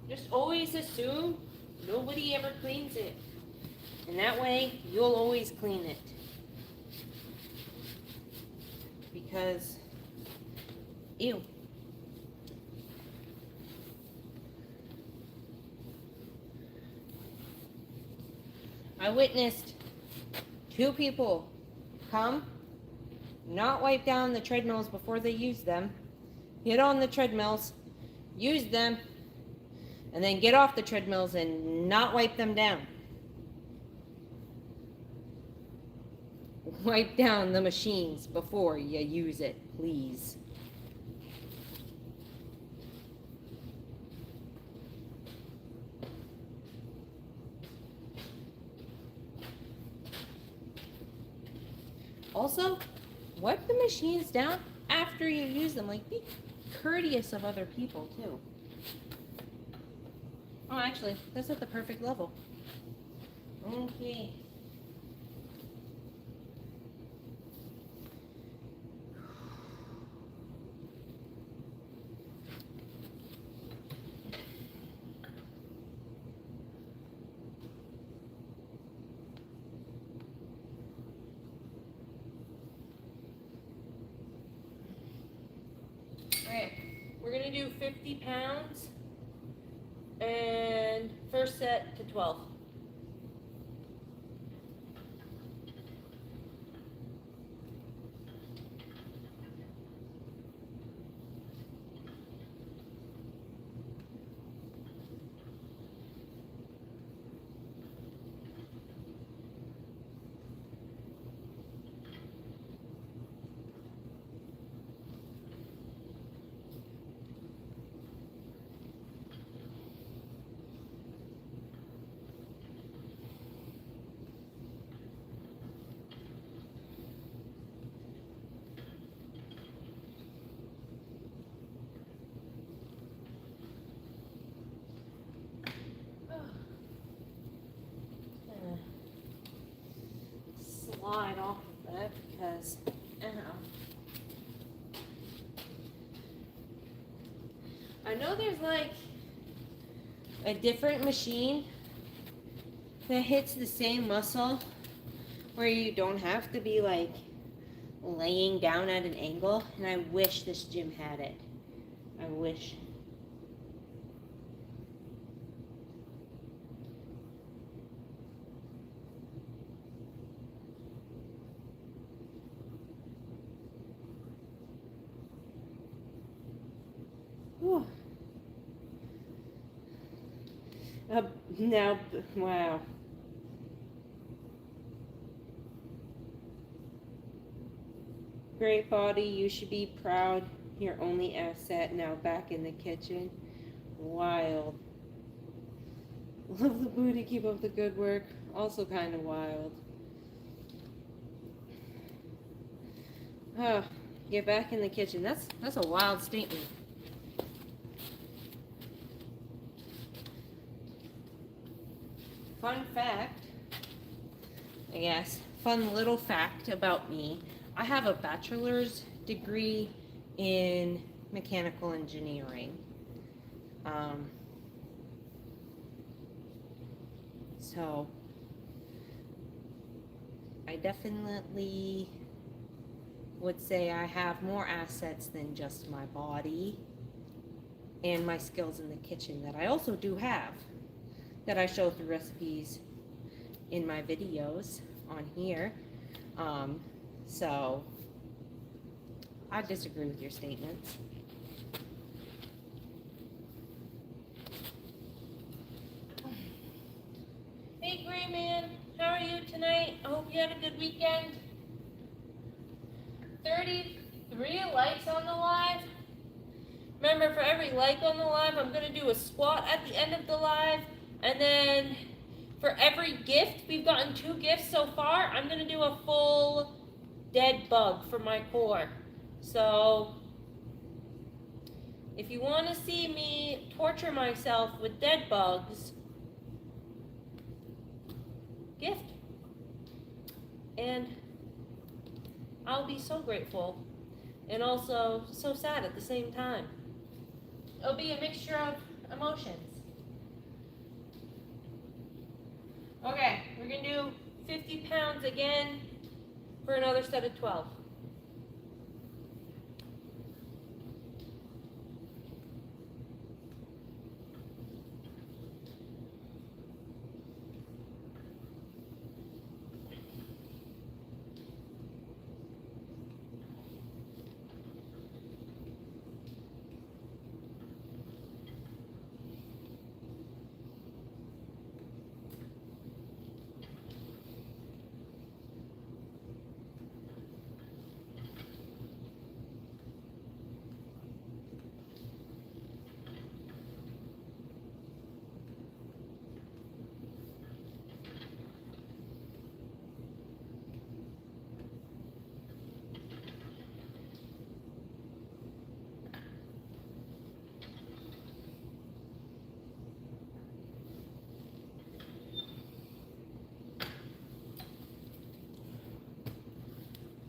Just always assume nobody ever cleans it. And that way, you'll always clean it. Because, ew. I witnessed 2 people come, not wipe down the treadmills before they use them, get on the treadmills, use them, and then get off the treadmills and not wipe them down. Wipe down the machines before you use it, please. Also, wipe the machines down after you use them. Like, be courteous of other people, too. Oh, actually, that's at the perfect level. Okay. Alright, we're going to do 50 pounds and first set to 12. Slide off of that because I know there's like a different machine that hits the same muscle where you don't have to be like laying down at an angle, and I wish this gym had it. I wish. Whew. Now, wow. Great body, you should be proud. Your only asset, now back in the kitchen. Wild. Love the booty, keep up the good work. Also kind of wild. Get back in the kitchen. That's a wild statement. Fun fact, I guess, fun little fact about me, I have a bachelor's degree in mechanical engineering. So, I definitely would say I have more assets than just my body and my skills in the kitchen that I also do have, that I show through recipes in my videos on here. So I disagree with your statements. Hey Gray Man, how are you tonight? I hope you had a good weekend. 33 likes on the live. Remember, for every like on the live, I'm going to do a squat at the end of the live. And then for every gift, we've gotten 2 gifts so far, I'm going to do a full dead bug for my core. So if you want to see me torture myself with dead bugs, gift. And I'll be so grateful and also so sad at the same time. It'll be a mixture of emotions. Okay, we're going to do 50 pounds again for another set of 12.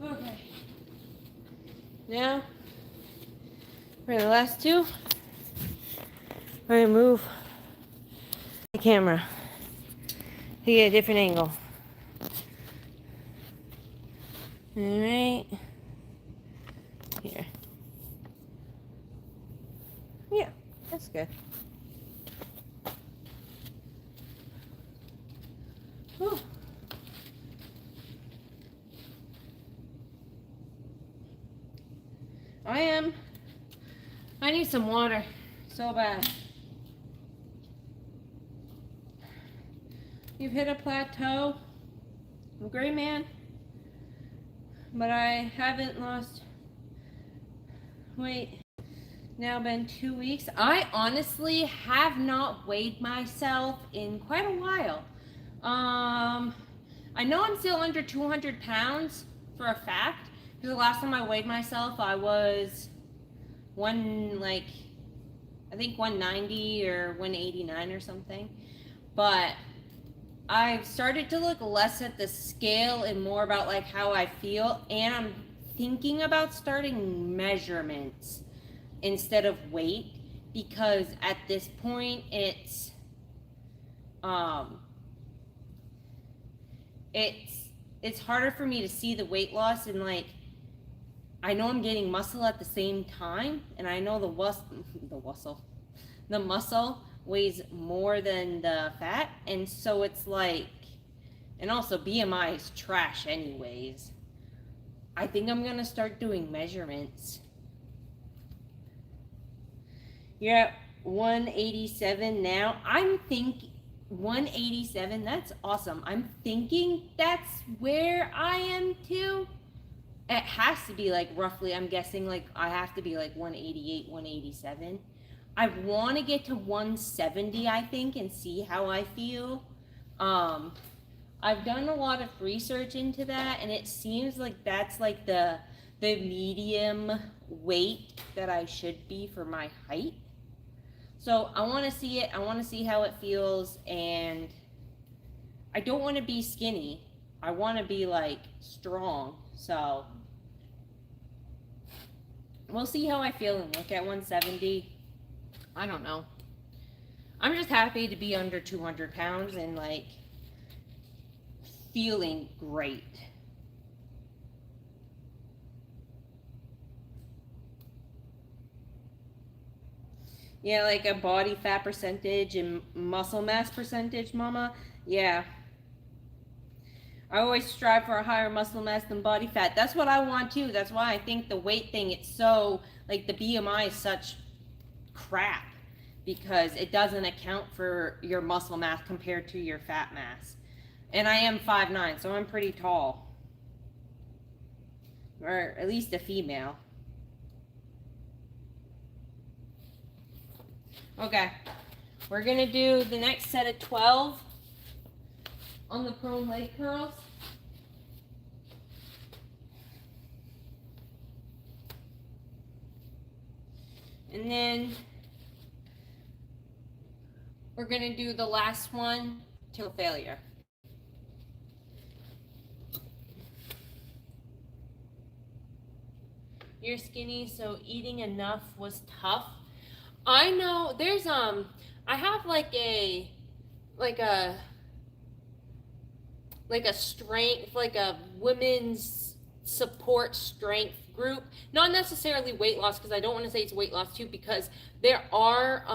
Okay. Now, for the last two, we're going to move the camera to get a different angle. Alright. Here. Yeah, that's good. Whew. I need some water so bad. You've hit a plateau. I'm a great man, but I haven't lost weight. Now been 2 weeks. I honestly have not weighed myself in quite a while. I know I'm still under 200 pounds for a fact, because the last time I weighed myself, I was I think 190 or 189 or something. But I've started to look less at the scale and more about like how I feel, and I'm thinking about starting measurements instead of weight, because at this point it's harder for me to see the weight loss, and like I know I'm gaining muscle at the same time, and I know the muscle weighs more than the fat, and so it's like, and also BMI is trash anyways. I think I'm gonna start doing measurements. You're at 187 now. I'm thinking 187, that's awesome. I'm thinking that's where I am too. It has to be like roughly, I'm guessing like I have to be like 188, 187. I want to get to 170, I think, and see how I feel. I've done a lot of research into that, and it seems like that's like the medium weight that I should be for my height. So I want to see it. I want to see how it feels, and I don't want to be skinny. I want to be like strong. So we'll see how I feel and look at 170. I don't know. I'm just happy to be under 200 pounds and like feeling great. Yeah, like a body fat percentage and muscle mass percentage, mama. Yeah. I always strive for a higher muscle mass than body fat. That's what I want too. That's why I think the weight thing, it's so, like the BMI is such crap, because it doesn't account for your muscle mass compared to your fat mass. And I am 5'9", so I'm pretty tall. Or at least a female. Okay, we're gonna do the next set of 12 on the prone leg curls. And then we're gonna do the last one till failure. You're skinny, so eating enough was tough. I know there's I have like a strength, like a women's support strength group. Not necessarily weight loss, because I don't want to say it's weight loss too, because there are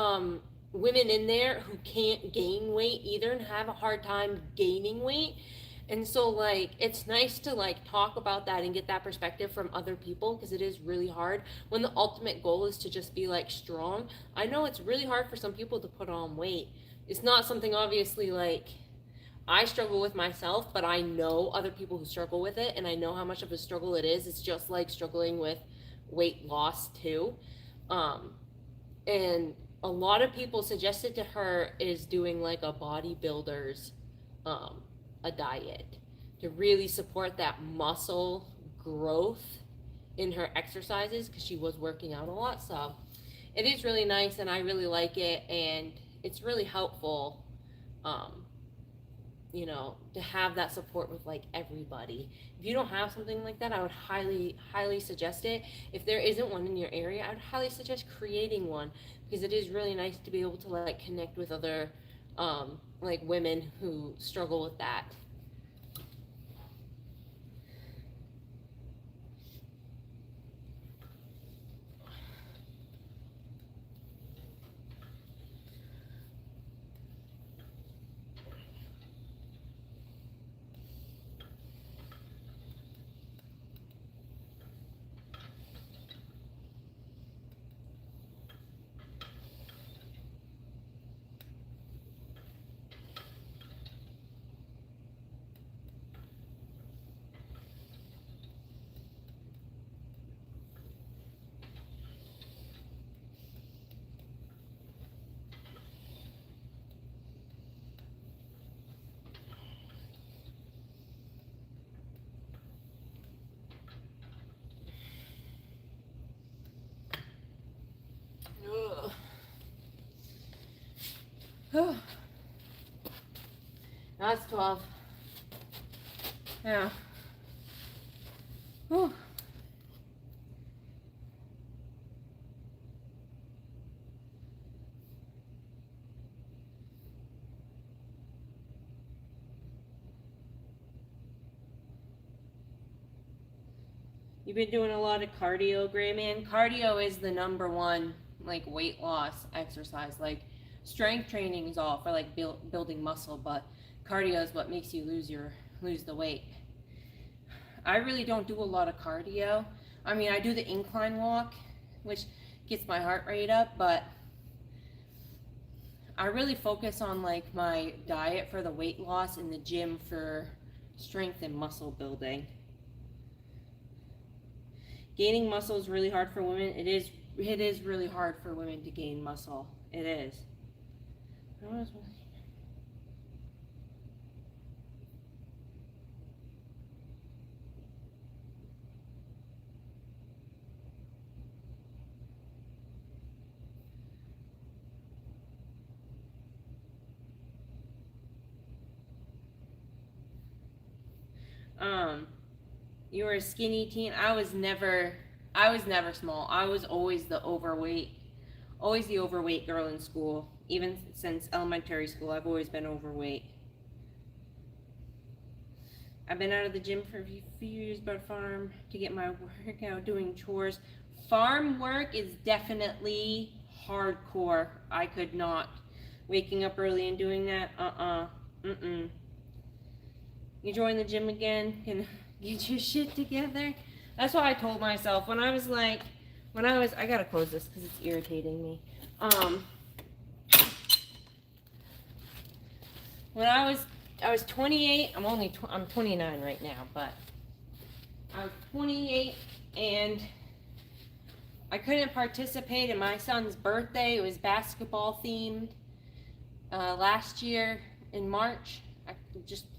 women in there who can't gain weight either and have a hard time gaining weight. And so like it's nice to like talk about that and get that perspective from other people, because it is really hard when the ultimate goal is to just be like strong. I know it's really hard for some people to put on weight. It's not something obviously like I struggle with myself, but I know other people who struggle with it, and I know how much of a struggle it is. It's just like struggling with weight loss too. And a lot of people suggested to her is doing like a bodybuilder's a diet to really support that muscle growth in her exercises, because she was working out a lot. So it is really nice, and I really like it, and it's really helpful, you know, to have that support with like everybody. If you don't have something like that, I would highly suggest it. If there isn't one in your area, I would highly suggest creating one, because it is really nice to be able to like connect with other like women who struggle with that. That's 12. Yeah. Whew. You've been doing a lot of cardio, Gray Man. Cardio is the number one like weight loss exercise. Like strength training is all for like building muscle, but cardio is what makes you lose the weight. I really don't do a lot of cardio. I mean, I do the incline walk, which gets my heart rate up, but I really focus on like my diet for the weight loss and the gym for strength and muscle building. Gaining muscle is really hard for women. It is really hard for women to gain muscle. It is. You were a skinny teen. I was never small. I was always the overweight girl in school. Even since elementary school, I've always been overweight. I've been out of the gym for a few years, but farm to get my workout doing chores. Farm work is definitely hardcore. I could not. Waking up early and doing that, You join the gym again, can get your shit together. That's what I told myself when I gotta close this because it's irritating me. When I was 28, I'm 29 right now, but I was 28 and I couldn't participate in my son's birthday. It was basketball themed last year in March.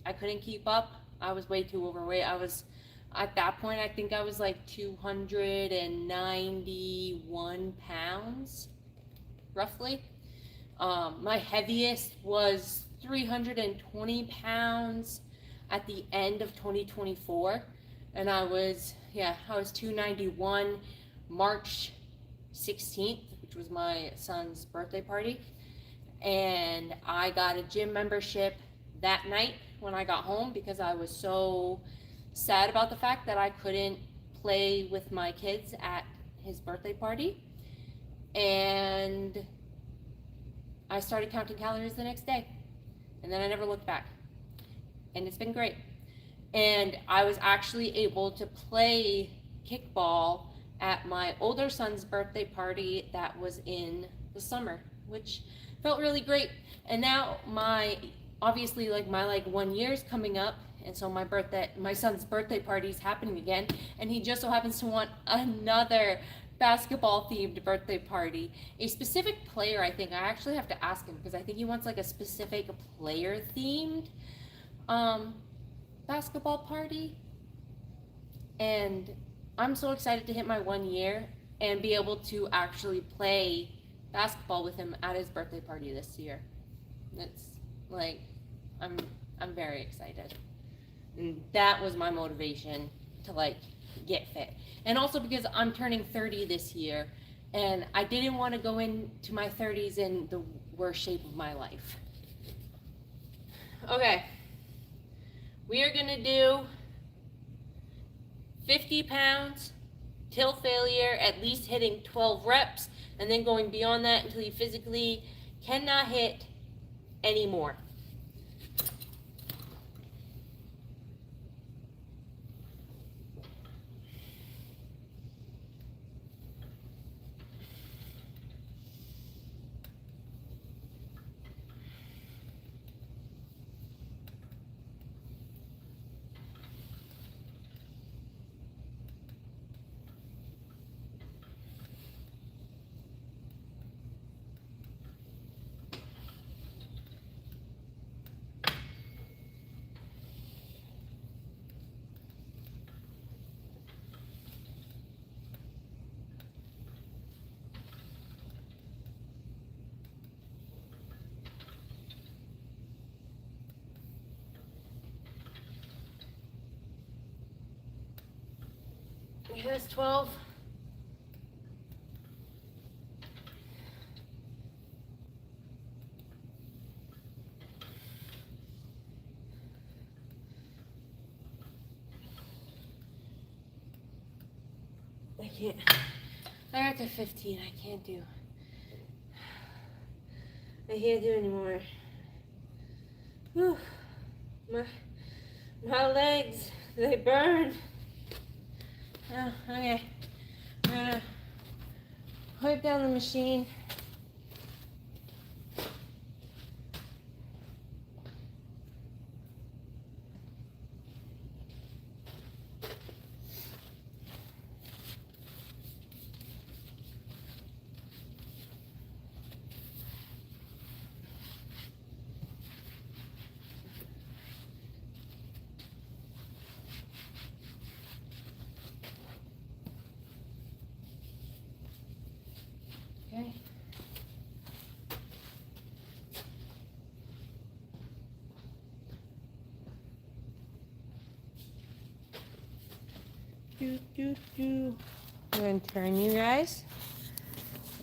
I couldn't keep up. I was way too overweight. I was At that point, I think I was like 291 pounds, roughly. My heaviest was 320 pounds at the end of 2024. And I was 291 March 16th, which was my son's birthday party. And I got a gym membership that night when I got home because I was so sad about the fact that I couldn't play with my kids at his birthday party. And I started counting calories the next day. And then I never looked back. And it's been great. And I was actually able to play kickball at my older son's birthday party that was in the summer, which felt really great. And now my 1 year is coming up, and so my son's birthday party is happening again, and he just so happens to want another basketball themed birthday party. A specific player, I think. I actually have to ask him because I think he wants like a specific player themed basketball party. And I'm so excited to hit my 1 year and be able to actually play basketball with him at his birthday party this year. It's like I'm very excited. And that was my motivation to like get fit. And also because I'm turning 30 this year, and I didn't want to go into my 30s in the worst shape of my life. Okay. We are going to do 50 pounds till failure, at least hitting 12 reps, and then going beyond that until you physically cannot hit anymore. Here's 12. I can't. I got to 15. I can't do. I can't do anymore. Whew. My legs, they burn. Oh, okay. I'm gonna wipe down the machine. Okay. I'm going to turn you guys,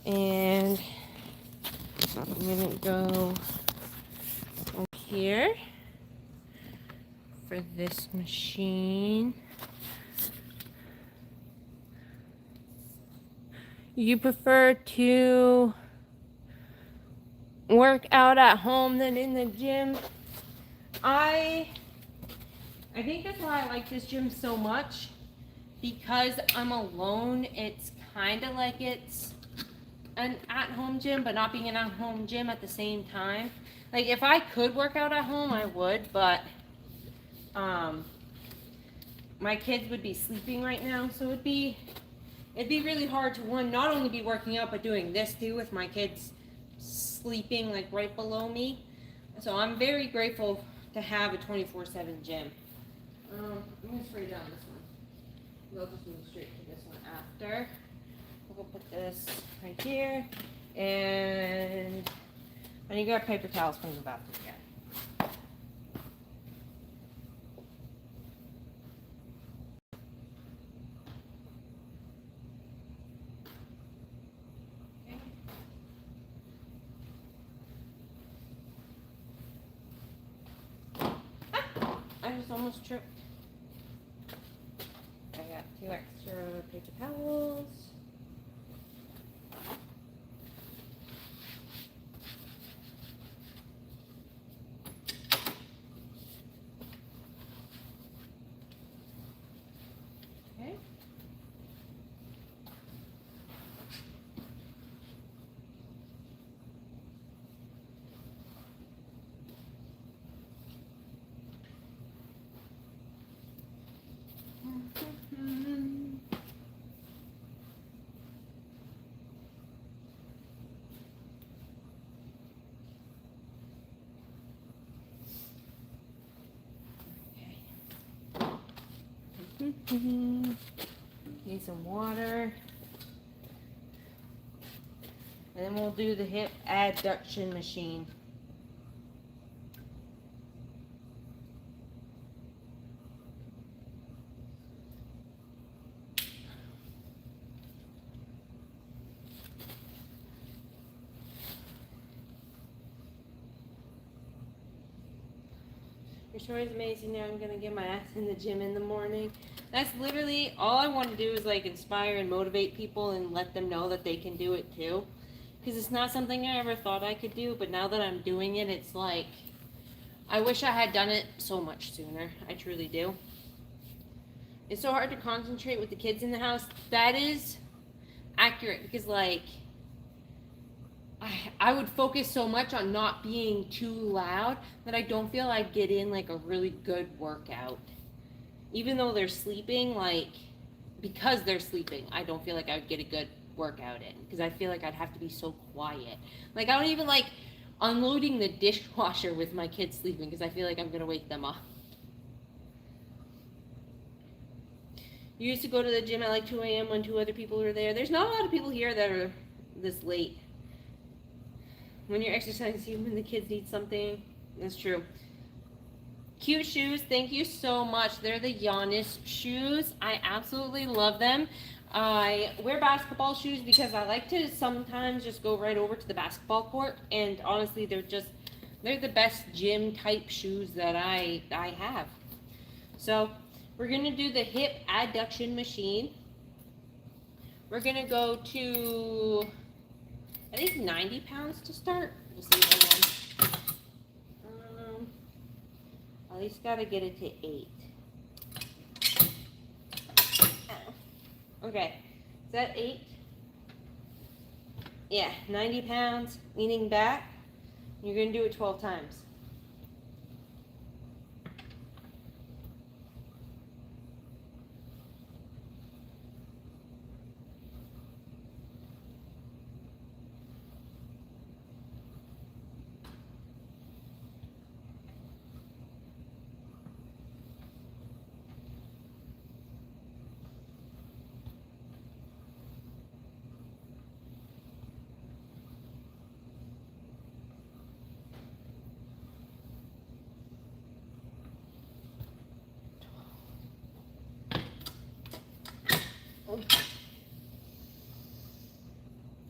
and I'm going to go over here for this machine. You prefer to work out at home than in the gym? I think that's why I like this gym so much. Because I'm alone, it's kind of like it's an at-home gym, but not being an at-home gym at the same time. Like, if I could work out at home, I would, but my kids would be sleeping right now, so it'd be really hard to, one, not only be working out, but doing this too with my kids sleeping like right below me. So I'm very grateful to have a 24/7 gym. I'm gonna spray down this one. We'll just move straight to this one after. We'll put this right here. And I need to grab paper towels from the bathroom again. I just almost tripped. I got 2 extra paper towels. Okay. Need some water. And then we'll do the hip adduction machine. Your story is amazing. Now I'm gonna get my ass in the gym in the morning. That's literally all I want to do is like inspire and motivate people and let them know that they can do it too. Because it's not something I ever thought I could do, but now that I'm doing it, it's like, I wish I had done it so much sooner. I truly do. It's so hard to concentrate with the kids in the house. That is accurate because like, I would focus so much on not being too loud that I don't feel I'd get in like a really good workout. Even though they're sleeping, like, because they're sleeping, I don't feel like I would get a good workout in because I feel like I'd have to be so quiet. Like, I don't even like unloading the dishwasher with my kids sleeping because I feel like I'm going to wake them up. You used to go to the gym at like 2 a.m. when 2 other people were there. There's not a lot of people here that are this late. When you're exercising, when the kids need something, that's true. Cute shoes, thank you so much. They're the Giannis shoes. I absolutely love them. I wear basketball shoes because I like to sometimes just go right over to the basketball court. And honestly, they're the best gym type shoes that I have. So we're going to do the hip adduction machine. We're going to go to, I think, 90 pounds to start. We'll see how long. At least got to get it to 8. Okay, is that 8? Yeah, 90 pounds, leaning back. You're going to do it 12 times.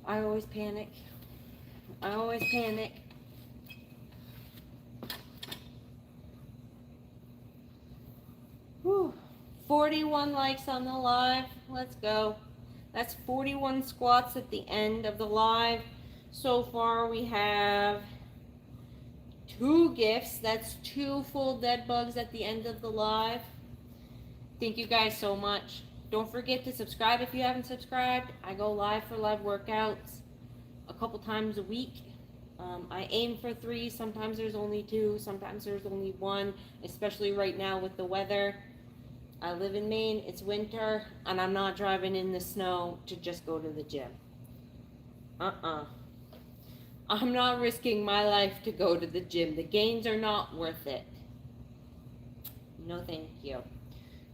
I always panic. I always panic. Whew. 41 likes on the live. Let's go. That's 41 squats at the end of the live. So far we have 2 gifts. That's 2 full dead bugs at the end of the live. Thank you guys so much. Don't forget to subscribe if you haven't subscribed. I go live for live workouts a couple times a week. I aim for 3. Sometimes there's only 2. Sometimes there's only 1, especially right now with the weather. I live in Maine. It's winter, and I'm not driving in the snow to just go to the gym. I'm not risking my life to go to the gym. The gains are not worth it. No, thank you.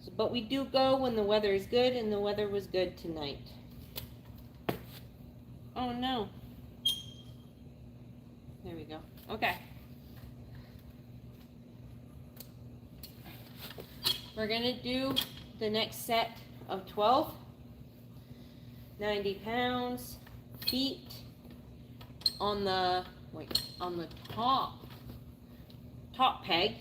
So, but we do go when the weather is good, and the weather was good tonight. Oh no. There we go. Okay. We're gonna do the next set of 12. 90 pounds, feet on the top peg,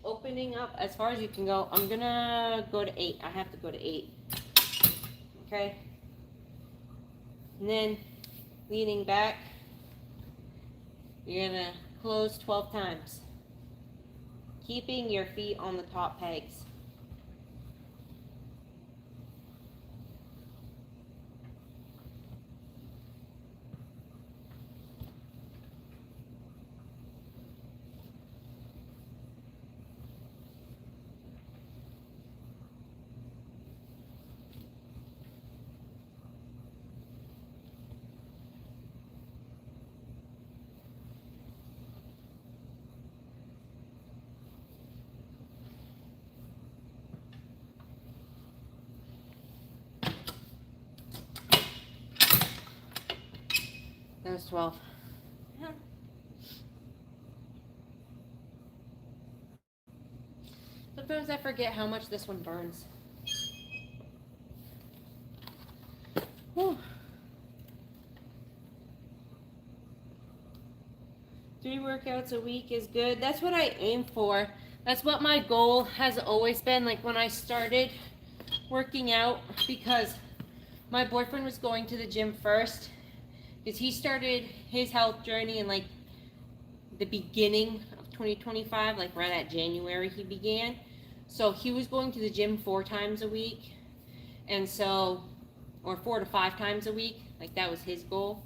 opening up as far as you can go. I'm gonna go to 8. I have to go to 8. Okay. And then leaning back, you're gonna close 12 times, keeping your feet on the top pegs. That was 12. Yeah. Sometimes I forget how much this one burns. Whew. 3 workouts a week is good. That's what I aim for. That's what my goal has always been. Like when I started working out, because my boyfriend was going to the gym first, because he started his health journey in like the beginning of 2025, like right at January he began. So he was going to the gym 4 times a week, and so, or 4 to 5 times a week, like that was his goal.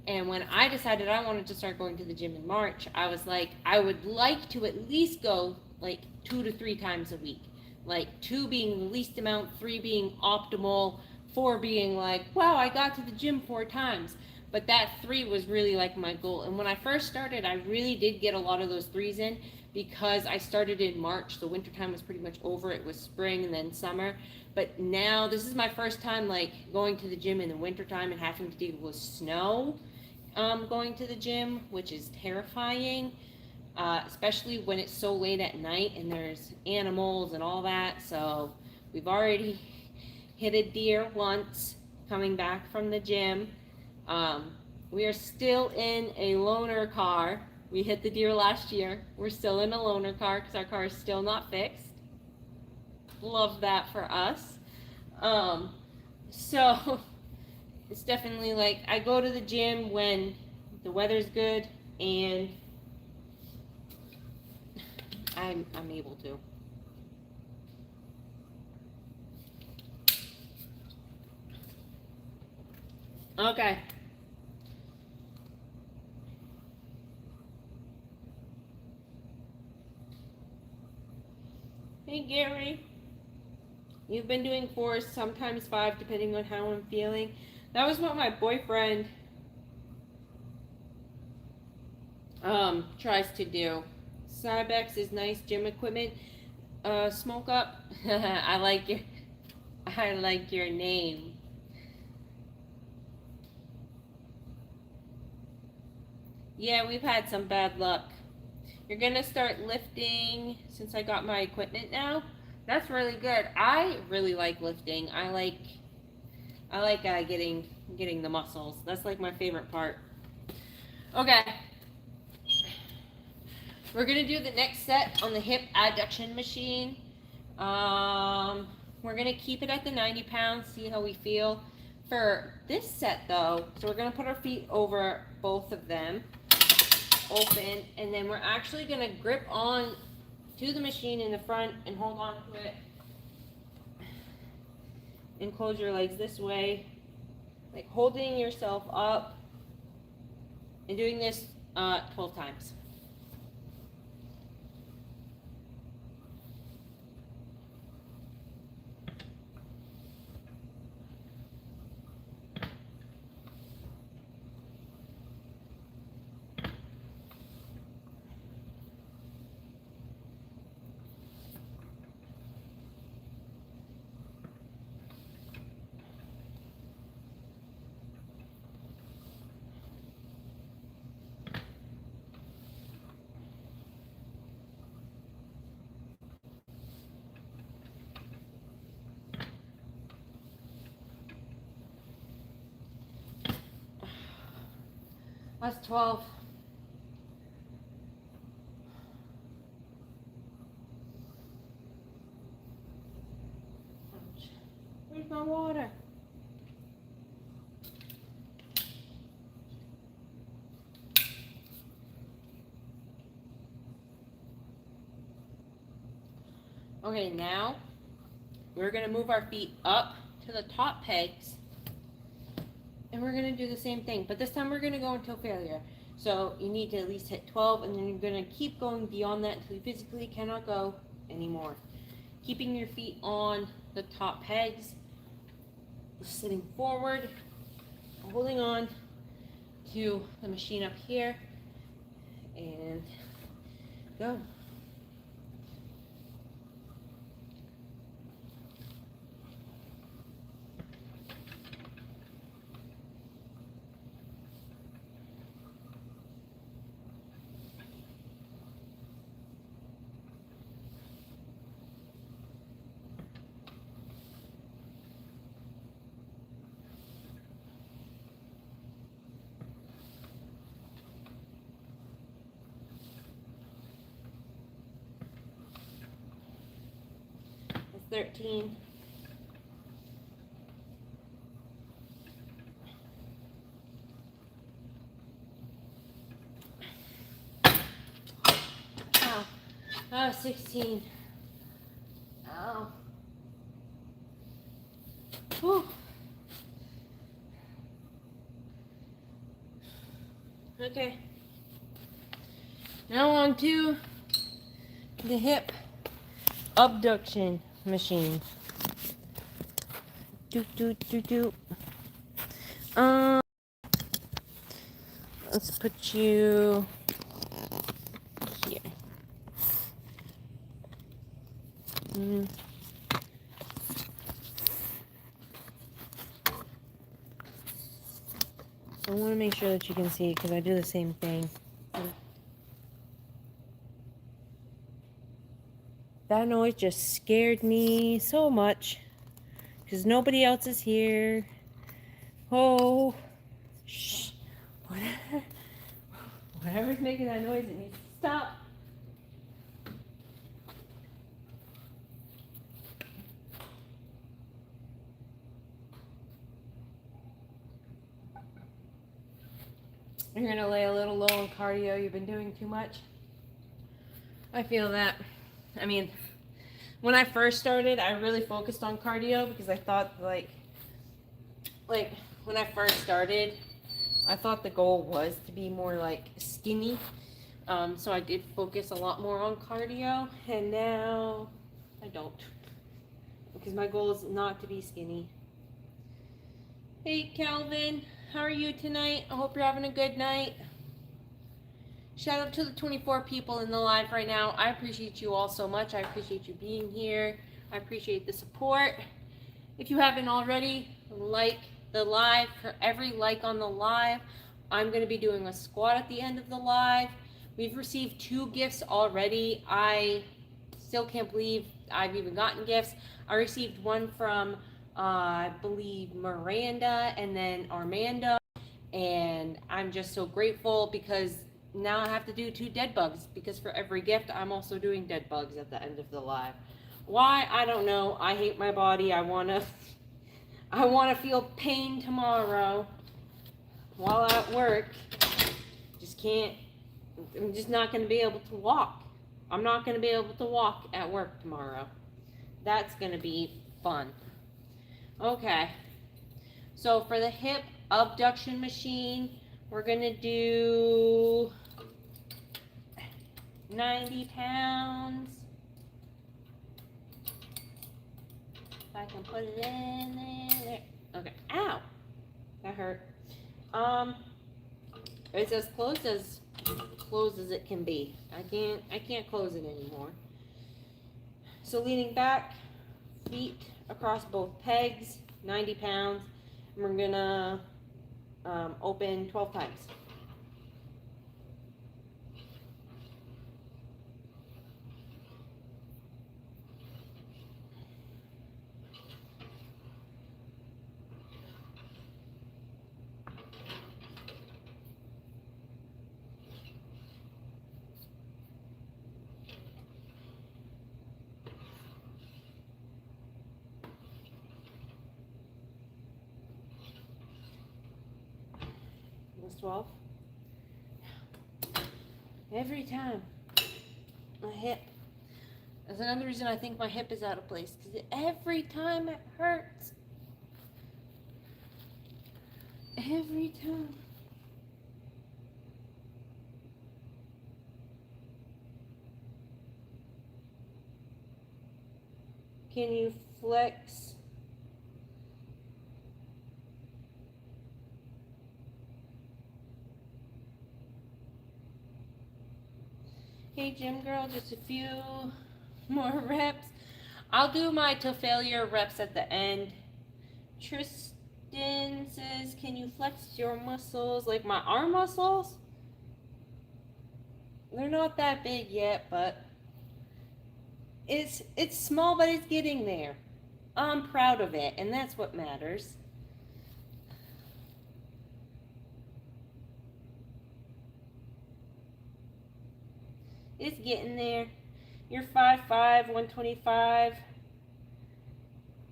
And when I decided I wanted to start going to the gym in March, I was like, I would like to at least go like 2 to 3 times a week, like 2 being the least amount, 3 being optimal, 4 being like, wow, I got to the gym 4 times. But that 3 was really like my goal. And when I first started, I really did get a lot of those 3s in, because I started in March. The wintertime was pretty much over. It was spring and then summer. But now this is my first time like going to the gym in the wintertime and having to deal with snow going to the gym, which is terrifying, especially when it's so late at night and there's animals and all that. So we've already hit a deer once coming back from the gym. We are still in a loaner car. We hit the deer last year. We're still in a loaner car because our car is still not fixed. Love that for us. So it's definitely like I go to the gym when the weather's good and I'm able to. Okay. Hey Gary, you've been doing 4, sometimes 5, depending on how I'm feeling. That was what my boyfriend tries to do. Cybex is nice gym equipment. Smoke up. I like your name. Yeah, we've had some bad luck. You're gonna start lifting since I got my equipment now. That's really good. I really like lifting. I like getting the muscles. That's like my favorite part. Okay. We're gonna do the next set on the hip adduction machine. We're gonna keep it at the 90 pounds, see how we feel. For this set though, so we're gonna put our feet over both of them, open, and then we're actually gonna grip on to the machine in the front and hold on to it. And close your legs this way, like holding yourself up and doing this 12 times. That's 12. Ouch. Where's my water? Okay, now we're going to move our feet up to the top pegs. And we're going to do the same thing. But this time we're going to go until failure. So you need to at least hit 12. And then you're going to keep going beyond that until you physically cannot go anymore. Keeping your feet on the top pegs. Sitting forward. Holding on to the machine up here. And go. That's 13. Ow. Oh, 16. Ow. Whew. Okay. Now on to the hip abduction machine. Do do do do. Let's put you here. I want to make sure that you can see because I do the same thing. That noise just scared me so much because nobody else is here. Oh, shh. Whatever's making that noise, it needs to stop. You're going to lay a little low on cardio. You've been doing too much. I feel that. I mean, when I first started, I really focused on cardio because I thought like when I first started, I thought the goal was to be more like skinny. So I did focus a lot more on cardio, and now I don't because my goal is not to be skinny. Hey, Calvin. How are you tonight? I hope you're having a good night. Shout out to the 24 people in the live right now. I appreciate you all so much. I appreciate you being here. I appreciate the support. If you haven't already, like the live. For every like on the live, I'm going to be doing a squat at the end of the live. We've received 2 gifts already. I still can't believe I've even gotten gifts. I received one from I believe Miranda and then Armando, and I'm just so grateful because now I have to do 2 dead bugs because for every gift I'm also doing dead bugs at the end of the live. Why? I don't know. I hate my body. I wanna feel pain tomorrow while at work. Just can't. I'm just not gonna be able to walk. I'm not gonna be able to walk at work tomorrow. That's gonna be fun. Okay, so for the hip abduction machine, we're going to do 90 pounds. If I can put it in there. Okay, ow, that hurt. It's as close as it can be. I can't close it anymore. So leaning back, feet across both pegs, 90 pounds, and we're gonna open 12 times. 12. Every time. My hip. That's another reason I think my hip is out of place. Because every time it hurts. Every time. Can you flex? Hey, gym girl, just a few more reps. I'll do my to failure reps at the end. Tristan says, can you flex your muscles, like my arm muscles? They're not that big yet, but it's small, but it's getting there. I'm proud of it, and that's what matters. It's getting there. You're 5'5", 125.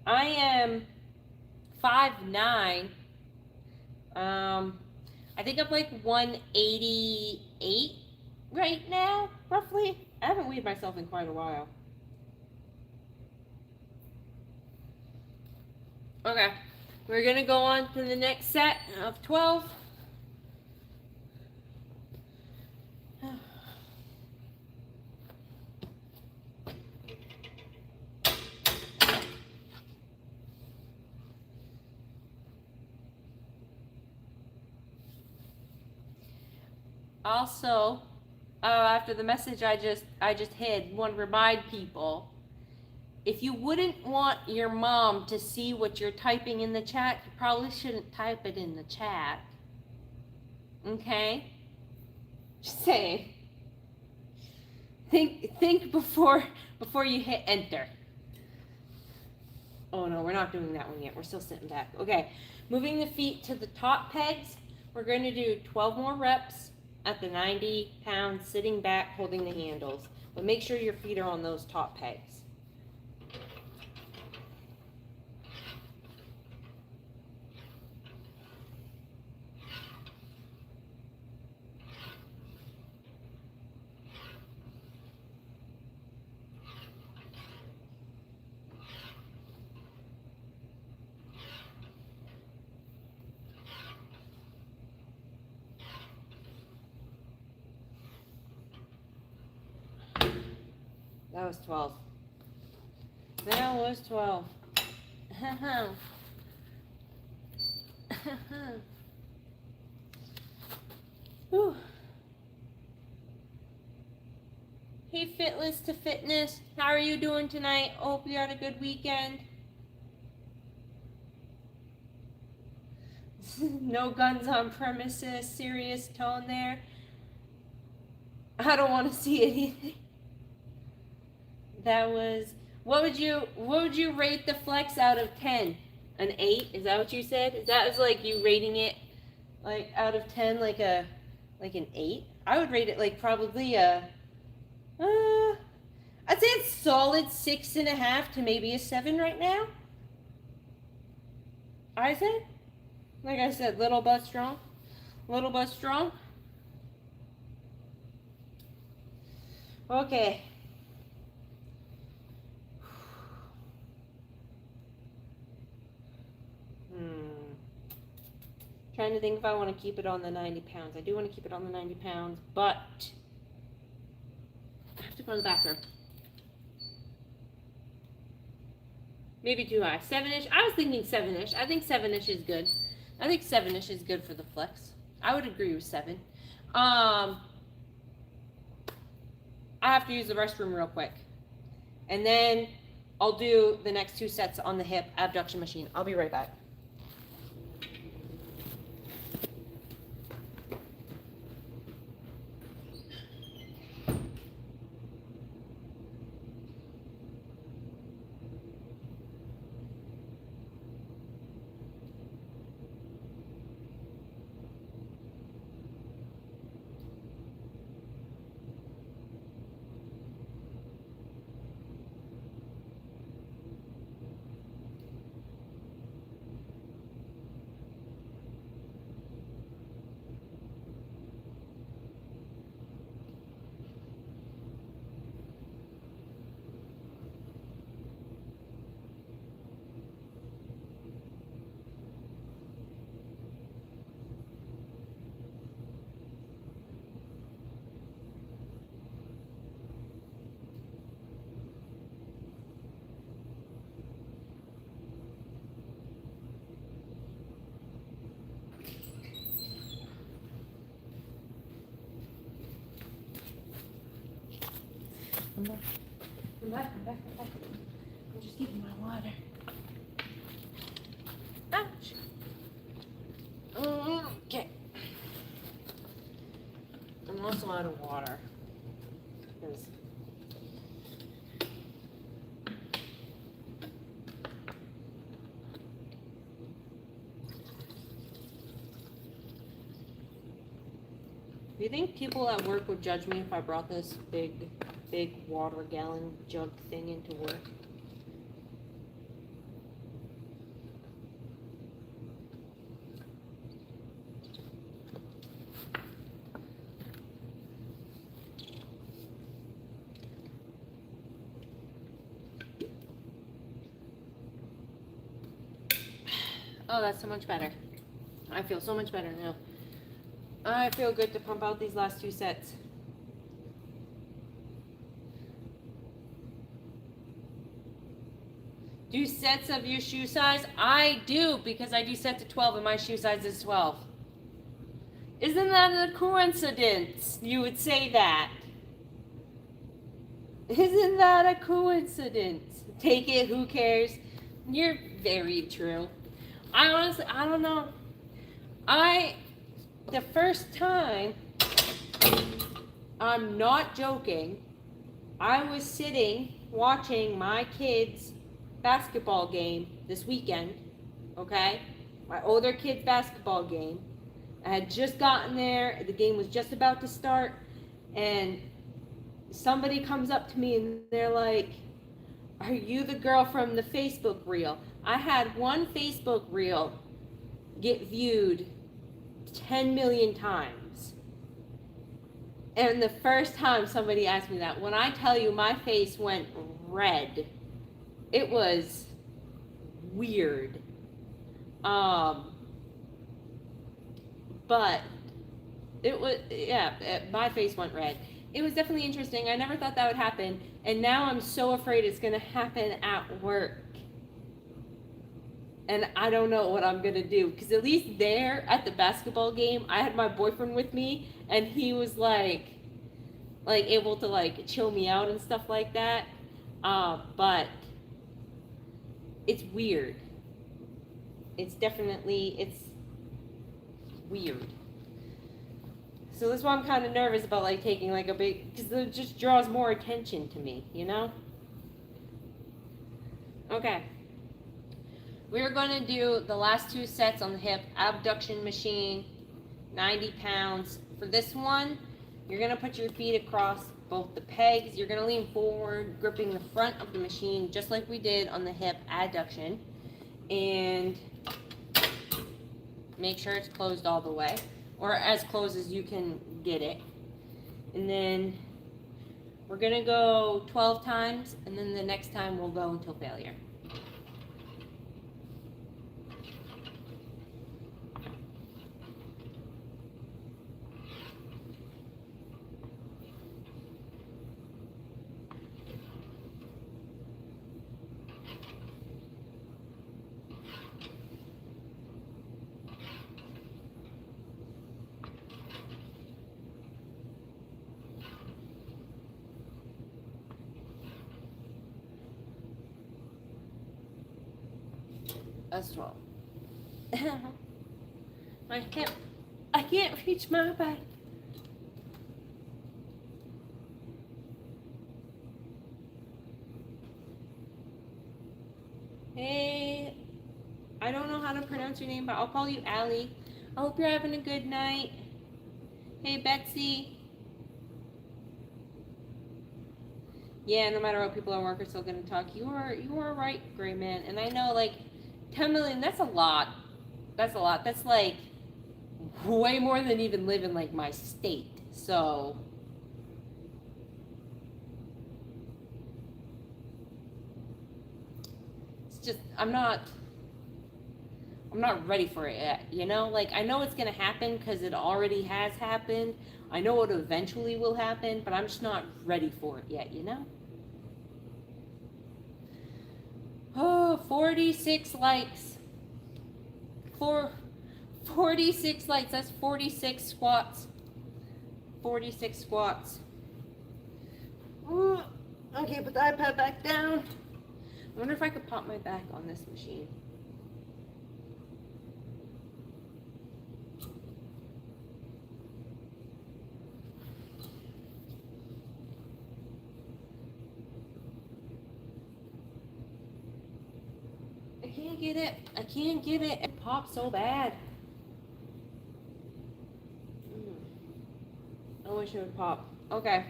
I am 5'9". I think I'm like 188 right now, roughly. I haven't weighed myself in quite a while. Okay, we're gonna go on to the next set of 12. Also, after the message I just hid, want to remind people, if you wouldn't want your mom to see what you're typing in the chat, you probably shouldn't type it in the chat. Okay? Just saying. Think before you hit enter. Oh no, we're not doing that one yet. We're still sitting back. Okay, moving the feet to the top pegs. We're going to do 12 more reps at the 90 pounds, sitting back, holding the handles. But make sure your feet are on those top pegs. That was 12. That was 12. Hey, Fitless to Fitness. How are you doing tonight? Hope you had a good weekend. No guns on premises. Serious tone there. I don't want to see anything. That was, what would you rate the flex out of 10? An 8? Is that what you said? Is that was like you rating it like out of 10 like an 8? I would rate it like probably a I'd say it's solid 6.5 to maybe a 7 right now. I said, like I said, little but strong. Little but strong. Okay. Trying to think if I want to keep it on the 90 pounds. I do want to keep it on the 90 pounds, but I have to go to the bathroom. Maybe too high. 7-ish. I was thinking 7-ish. I think 7-ish is good. I think 7-ish is good for the flex. I would agree with 7. I have to use the restroom real quick. And then I'll do the next 2 sets on the hip abduction machine. I'll be right back. Come back. Come back, come back, come back. I'm just getting my water. Ouch. Okay. I'm also out of water. Because do you think people at work would judge me if I brought this big water gallon jug thing into work? Oh, that's so much better. I feel so much better now. I feel good to pump out these last 2 sets. Do sets of your shoe size? I do, because I do sets of 12 and my shoe size is 12. Isn't that a coincidence? You would say that. Isn't that a coincidence? Take it, who cares? You're very true. I honestly, I don't know. The first time, I'm not joking, I was sitting watching my kids' basketball game this weekend, okay? My older kid's basketball game. I had just gotten there, the game was just about to start, and somebody comes up to me and they're like, "Are you the girl from the Facebook reel?" I had one Facebook reel get viewed 10 million times. And the first time somebody asked me that, when I tell you my face went red, it was weird. But it was, yeah, my face went red. It was definitely interesting. I never thought that would happen. And now I'm so afraid it's going to happen at work. And I don't know what I'm going to do. Because at least there at the basketball game, I had my boyfriend with me. And he was like able to like chill me out and stuff like that. But it's weird. It's weird. So that's why I'm kind of nervous about like taking like a big, because it just draws more attention to me, you know? Okay. We're going to do the last 2 sets on the hip abduction machine, 90 pounds. For this one, you're going to put your feet across both the pegs. You're going to lean forward, gripping the front of the machine, just like we did on the hip adduction. And make sure it's closed all the way, or as close as you can get it. And then we're going to go 12 times, and then the next time we'll go until failure. That's 12. I can't reach my back. Hey, I don't know how to pronounce your name, but I'll call you Allie. I hope you're having a good night. Hey, Betsy. Yeah, no matter what, people at work are still gonna talk. You are right, Gray Man. And I know, like, 10 million, that's a lot. That's a lot. That's like way more than even live in like my state. So it's just, I'm not ready for it yet, you know? Like, I know it's gonna happen because it already has happened. I know it eventually will happen, but I'm just not ready for it yet, you know? Oh, 46 likes. 46 likes. That's 46 squats. 46 squats. Okay, put the iPad back down. I wonder if I could pop my back on this machine. I can't get it. I can't get it. It pops so bad. I wish it would pop. Okay.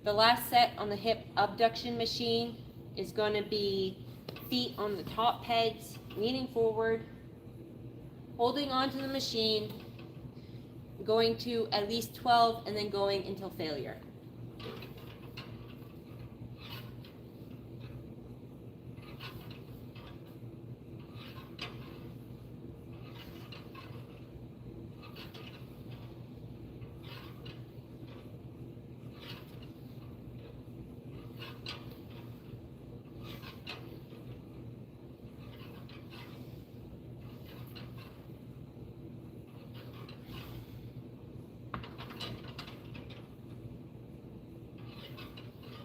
The last set on the hip abduction machine is going to be feet on the top pegs, leaning forward, holding onto the machine, going to at least 12, and then going until failure.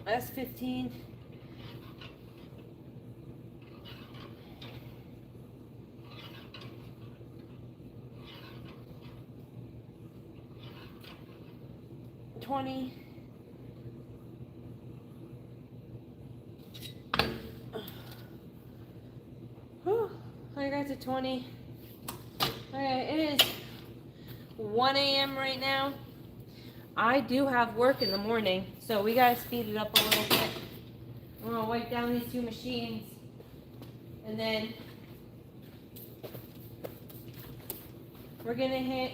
That's 15. $20. Whew, I got to 20. Okay, it is 1 a.m. right now. I do have work in the morning, so we gotta speed it up a little bit. I'm gonna wipe down these two machines, and then we're gonna hit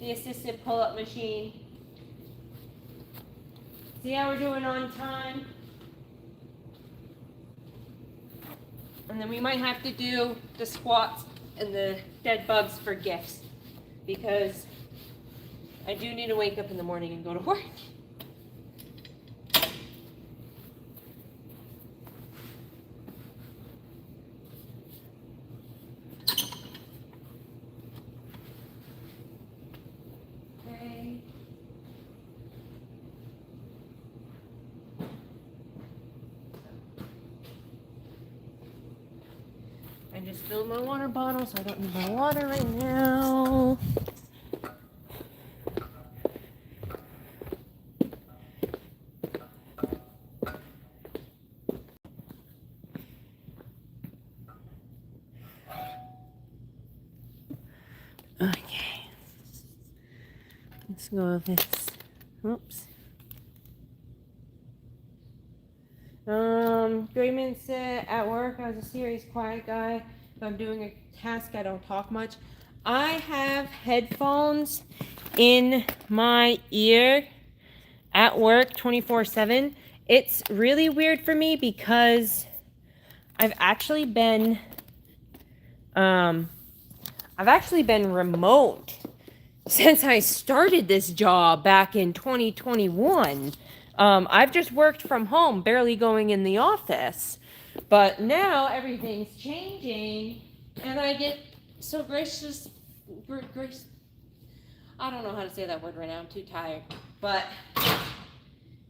the assisted pull-up machine. See how we're doing on time? And then we might have to do the squats and the dead bugs for gifts, because I do need to wake up in the morning and go to work. Okay. I just filled my water bottle, so I don't need my water right now. Okay. Let's go with this. Oops. 3 minutes at work. I was a serious quiet guy. If I'm doing a task, I don't talk much. I have headphones in my ear at work 24/7. It's really weird for me because I've actually been remote since I started this job back in 2021. I've just worked from home, barely going in the office. But now everything's changing, and I get so gracious. I don't know how to say that word right now. I'm too tired. But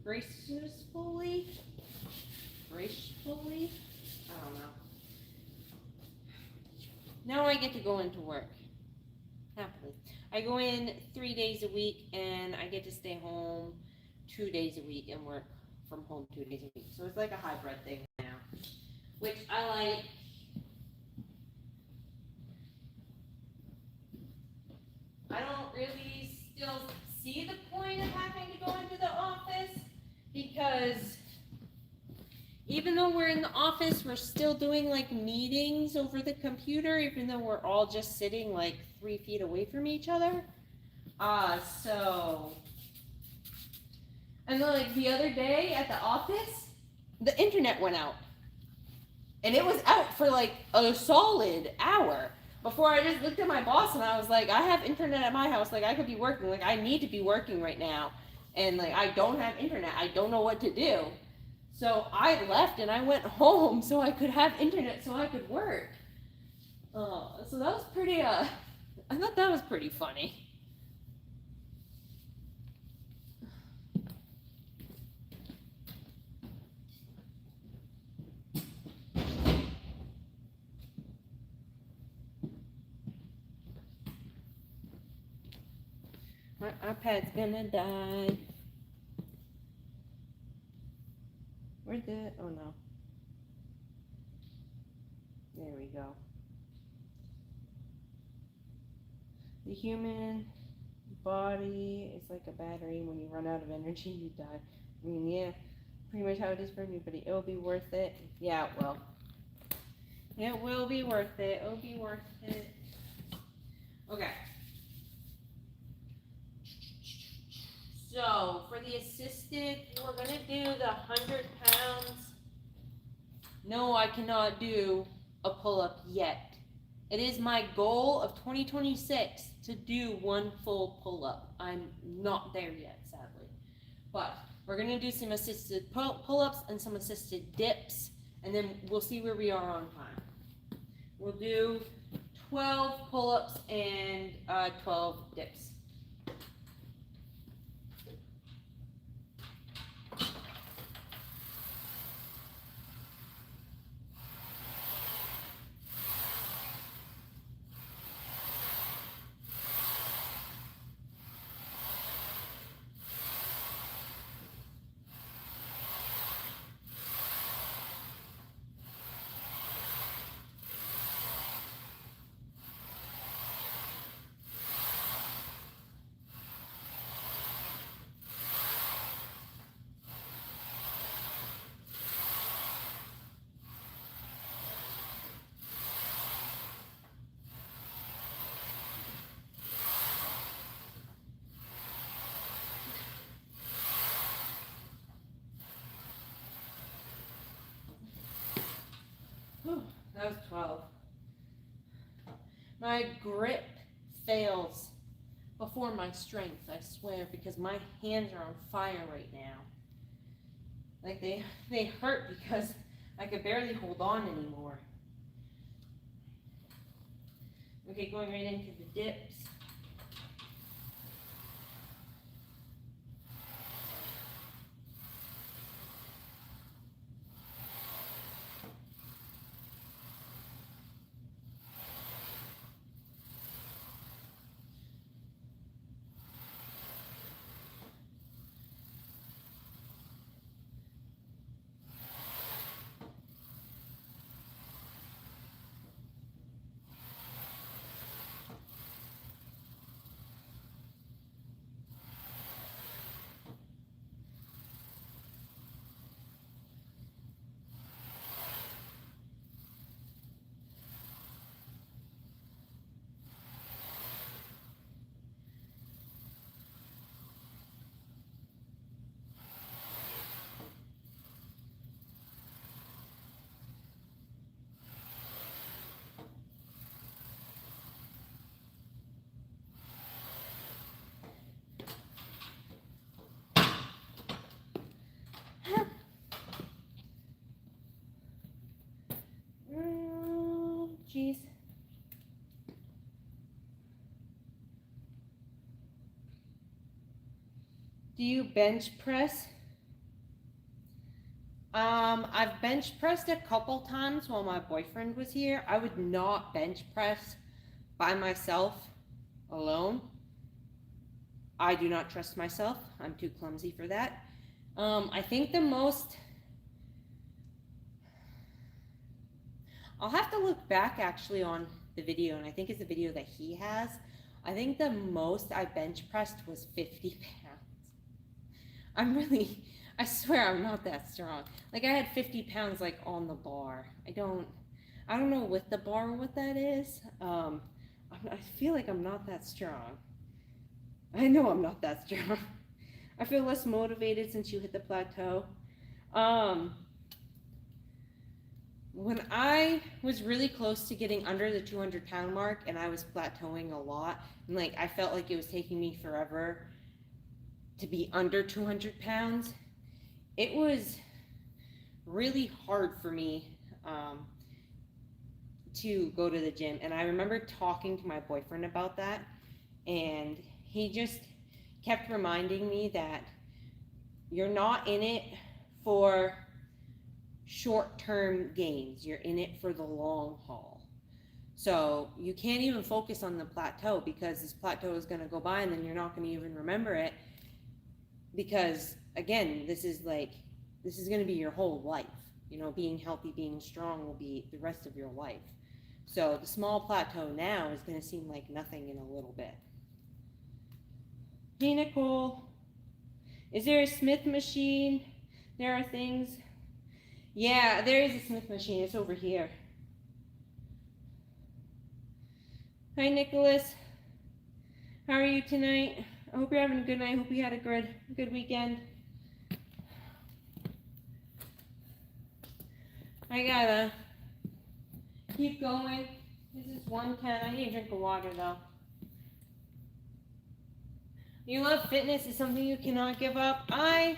gracefully, I don't know. Now I get to go into work. Happily. I go in 3 days a week, and I get to stay home 2 days a week and work from home 2 days a week. So it's like a hybrid thing now, which I like. I don't really still see the point of having to go into the office, because even though we're in the office, we're still doing like meetings over the computer, even though we're all just sitting like 3 feet away from each other. And then like the other day at the office, the internet went out. And it was out for like a solid hour before I just looked at my boss and I was like, I have internet at my house. Like, I could be working. Like, I need to be working right now. And like, I don't have internet. I don't know what to do. So I left and I went home so I could have internet so I could work. So that was pretty, I thought that was pretty funny. My iPad's gonna die. Where'd the, oh no. There we go. The human body is like a battery. When you run out of energy, you die. I mean, yeah, pretty much how it is for everybody. It'll be worth it. Yeah, it will. It will be worth it. It'll be worth it. Okay. So, for the assisted, we're going to do the 100 pounds. No, I cannot do a pull-up yet. It is my goal of 2026 to do one full pull-up. I'm not there yet, sadly. But we're going to do some assisted pull-ups and some assisted dips, and then we'll see where we are on time. We'll do 12 pull-ups and 12 dips. Whew, that was 12. My grip fails before my strength, I swear, because my hands are on fire right now. Like they hurt because I could barely hold on anymore. Okay, going right into the dips. Jeez. Do you bench press? I've bench pressed a couple times while my boyfriend was here. I would not bench press by myself alone. I do not trust myself. I'm too clumsy for that. I think the most, I'll have to look back actually on the video, and I think it's the video that he has. I think the most I bench pressed was 50 pounds. I swear I'm not that strong. Like I had 50 pounds like on the bar. I don't know with the bar what that is. I feel like I'm not that strong. I know I'm not that strong. I feel less motivated since you hit the plateau. When I was really close to getting under the 200 pound mark and I was plateauing a lot, and like I felt like it was taking me forever to be under 200 pounds, it was really hard for me to go to the gym. And I remember talking to my boyfriend about that, and he just kept reminding me that you're not in it for short-term gains. You're in it for the long haul. So you can't even focus on the plateau, because this plateau is going to go by and then you're not going to even remember it, because again, this is going to be your whole life. You know, being healthy, being strong will be the rest of your life. So the small plateau now is going to seem like nothing in a little bit. Hey, Nicole, is there a Smith machine? There are things. Yeah, there is a Smith machine. It's over here. Hi, Nicholas. How are you tonight? I hope you're having a good night. I hope you had a good weekend. I gotta keep going. This is 1:10. I need a drink of water though. You love fitness is something you cannot give up. I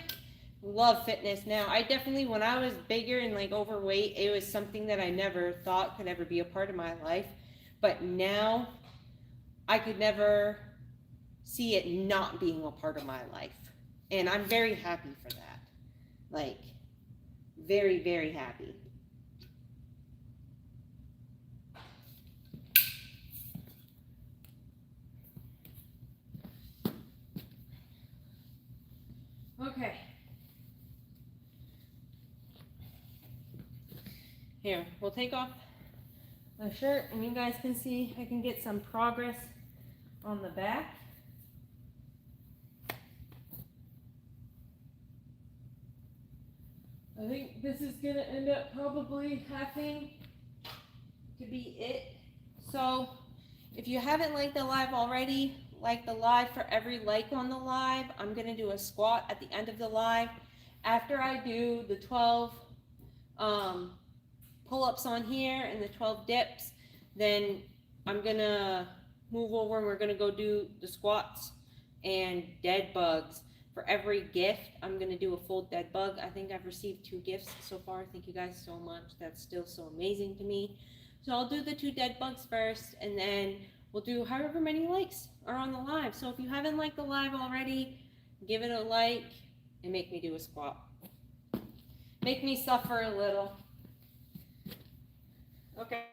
love fitness now. I definitely, when I was bigger and like overweight, it was something that I never thought could ever be a part of my life. But now I could never see it not being a part of my life. And I'm very happy for that. Like, very, very happy. Okay. Here, we'll take off the shirt and you guys can see I can get some progress on the back. I think this is gonna end up probably having to be it. So if you haven't liked the live already, like the live. For every like on the live, I'm gonna do a squat at the end of the live. After I do the 12 pull-ups on here and the 12 dips, then I'm gonna move over and we're gonna go do the squats and dead bugs. For every gift, I'm gonna do a full dead bug. I think I've received 2 gifts so far. Thank you guys so much. That's still so amazing to me. So I'll do the 2 dead bugs first, and then we'll do however many likes are on the live. So if you haven't liked the live already, give it a like and make me do a squat. Make me suffer a little. Okay.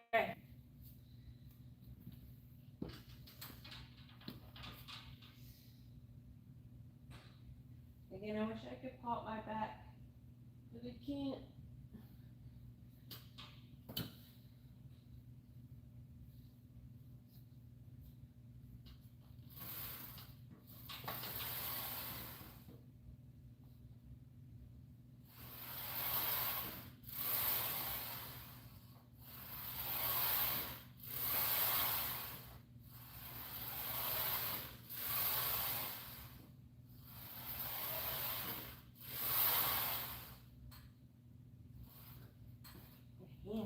Again, I wish I could pop my back, but I can't. Yeah.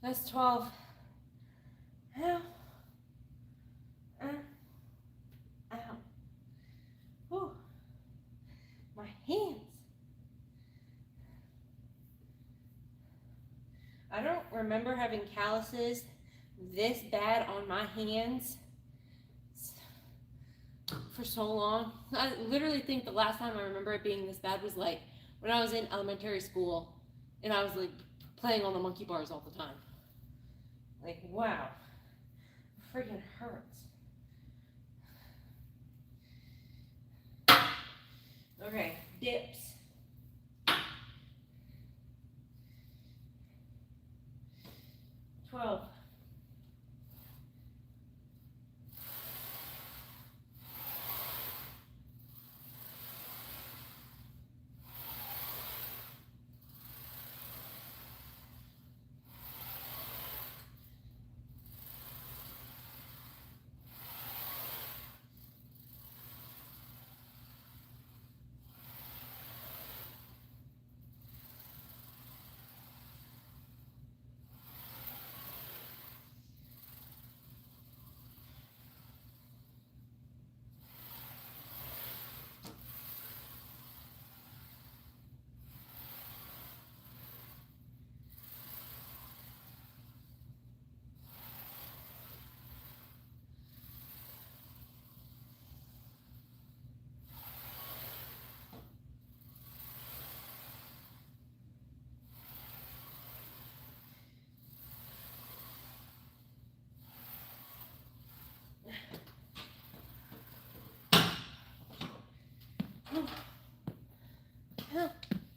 That's 12. Ow. Ow. Ow. Whew. My hands. I don't remember having calluses this bad on my hands for so long. I literally think the last time I remember it being this bad was like when I was in elementary school and I was like playing on the monkey bars all the time. Like, wow, it freaking hurts. Okay, dips. 12.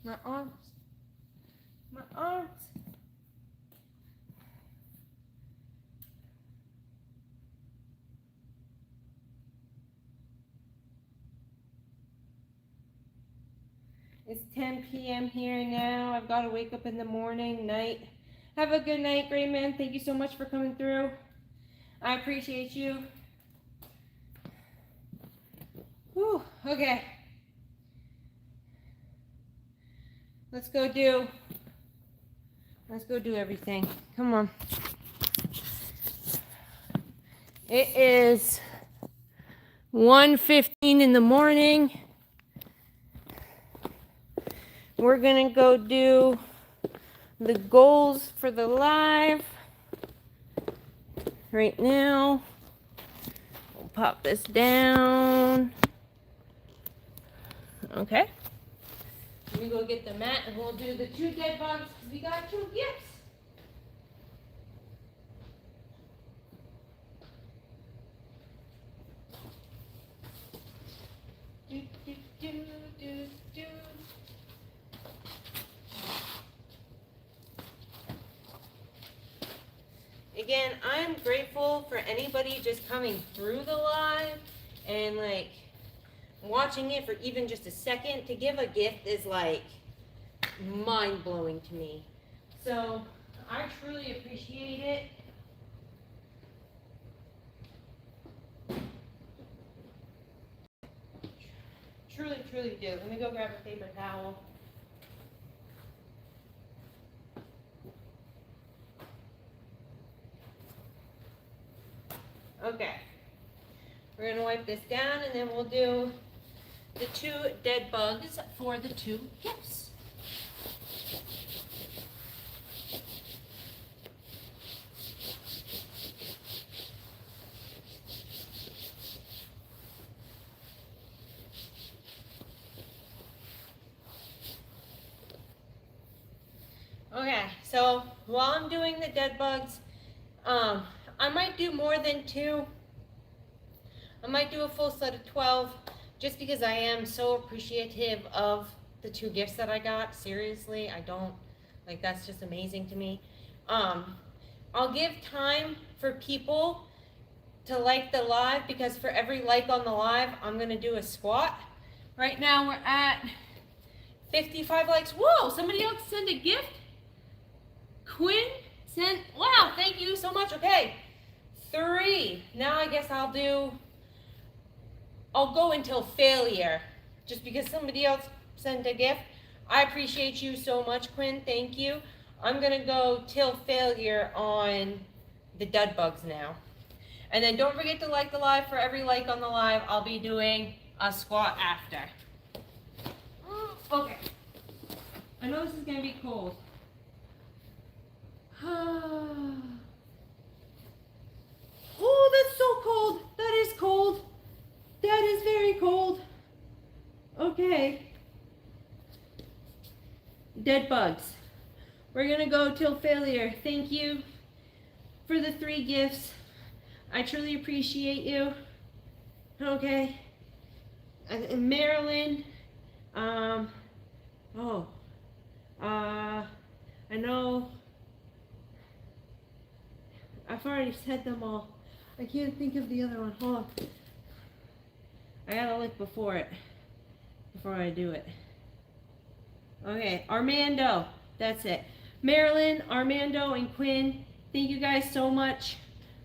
My arms. My arms. It's 10 p.m. here now. I've got to wake up in the morning, night. Have a good night, great man. Thank you so much for coming through. I appreciate you. Whew, okay. Let's go do everything. Come on. It is 1:15 in the morning. We're gonna go do the goals for the live right now. We'll pop this down. Okay. Let me go get the mat and we'll do the 2 dead bugs because we got 2 gifts. Do, do, do, do, do. Again, I'm grateful for anybody just coming through the live and like watching it for even just a second. To give a gift is like mind-blowing to me. So I truly appreciate it. Truly, truly do. Let me go grab a paper towel. Okay. We're going to wipe this down and then we'll do the 2 dead bugs for the 2 gifts. Okay, so while I'm doing the dead bugs, I might do more than 2. I might do a full set of 12 just because I am so appreciative of the 2 gifts that I got. Seriously, I don't, like, that's just amazing to me. I'll give time for people to like the live because for every like on the live, I'm going to do a squat. Right now we're at 55 likes. Whoa, somebody else sent a gift? Quinn sent, wow, thank you so much. Okay, 3. Now I guess I'll go until failure just because somebody else sent a gift. I appreciate you so much, Quinn. Thank you. I'm going to go till failure on the dead bugs now. And then don't forget to like the live. For every like on the live, I'll be doing a squat after. Okay. I know this is going to be cold. Oh, that's so cold. That is cold. That is very cold. Okay. Dead bugs. We're going to go till failure. Thank you for the 3 gifts. I truly appreciate you. Okay. And Marilyn. I know. I've already said them all. I can't think of the other one. Hold on. I gotta look before I do it. Okay, Armando. That's it. Marilyn, Armando, and Quinn, thank you guys so much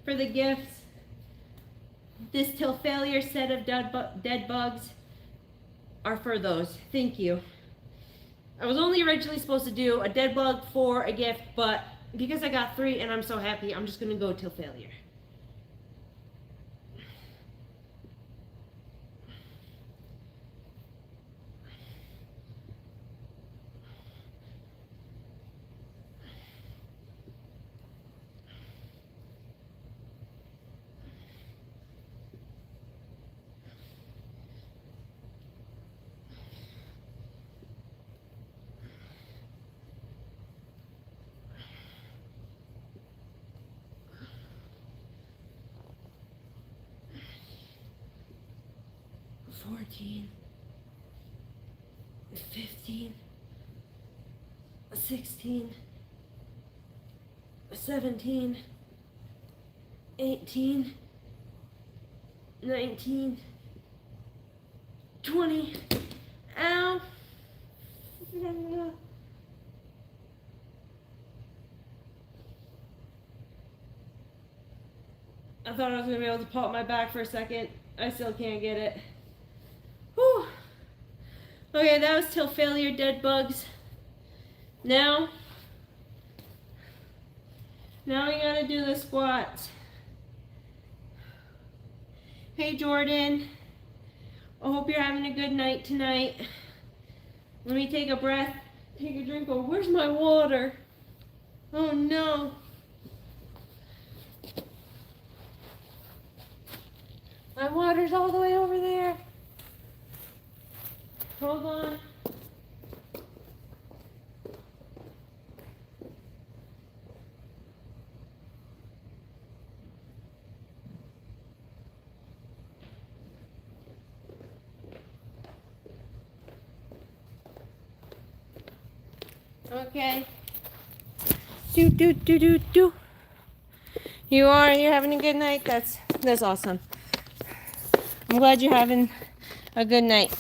for the gifts. This till failure set of dead bugs are for those. Thank you. I was only originally supposed to do a dead bug for a gift, but because I got 3 and I'm so happy, I'm just gonna go till failure. $14, $15, 16, 17, 18, 19, 20. Ow. I thought I was going to be able to pop my back for a second. I still can't get it. Whew. Okay, that was till failure, dead bugs. Now we gotta do the squats. Hey Jordan, I hope you're having a good night tonight. Let me take a breath, take a drink. Oh, where's my water? Oh no. My water's all the way over there. Hold on. Okay. Do. You're having a good night? That's awesome. I'm glad you're having a good night.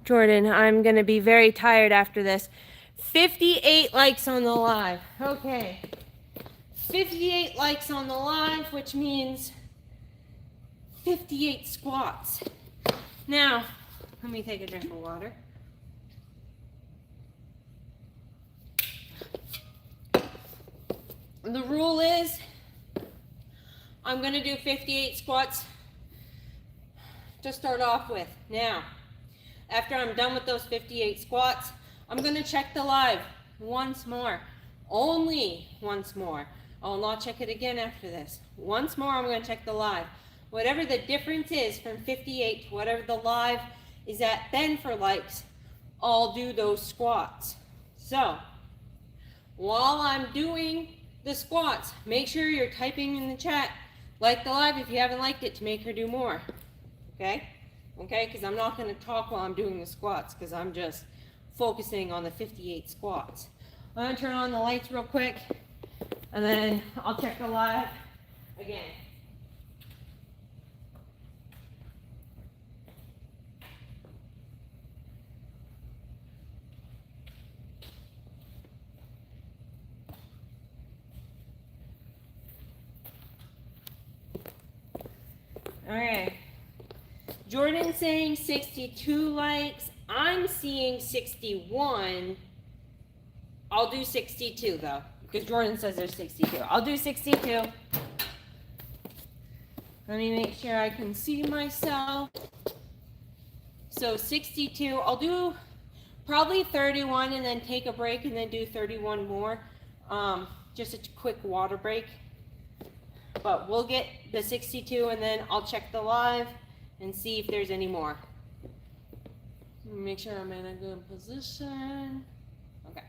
Jordan, I'm gonna be very tired after this. 58 likes on the live. Okay. 58 likes on the live, which means 58 squats. Now, let me take a drink of water. The rule is I'm going to do 58 squats to start off with. Now, after I'm done with those 58 squats, I'm going to check the live once more. Only once more. I'll not check it again after this. Once more, I'm going to check the live. Whatever the difference is from 58 to whatever the live is at then for likes, I'll do those squats. So, while I'm doing the squats, make sure you're typing in the chat, like the live if you haven't liked it, to make her do more. Okay? Okay, because I'm not going to talk while I'm doing the squats, because I'm just focusing on the 58 squats. I'm going to turn on the lights real quick, and then I'll check the live again. Alright, Jordan's saying 62 likes. I'm seeing 61. I'll do 62 though, because Jordan says there's 62. I'll do 62. Let me make sure I can see myself. So 62, I'll do probably 31 and then take a break and then do 31 more. Just a quick water break. But we'll get the 62 and then I'll check the live and see if there's any more. Make sure I'm in a good position. Okay.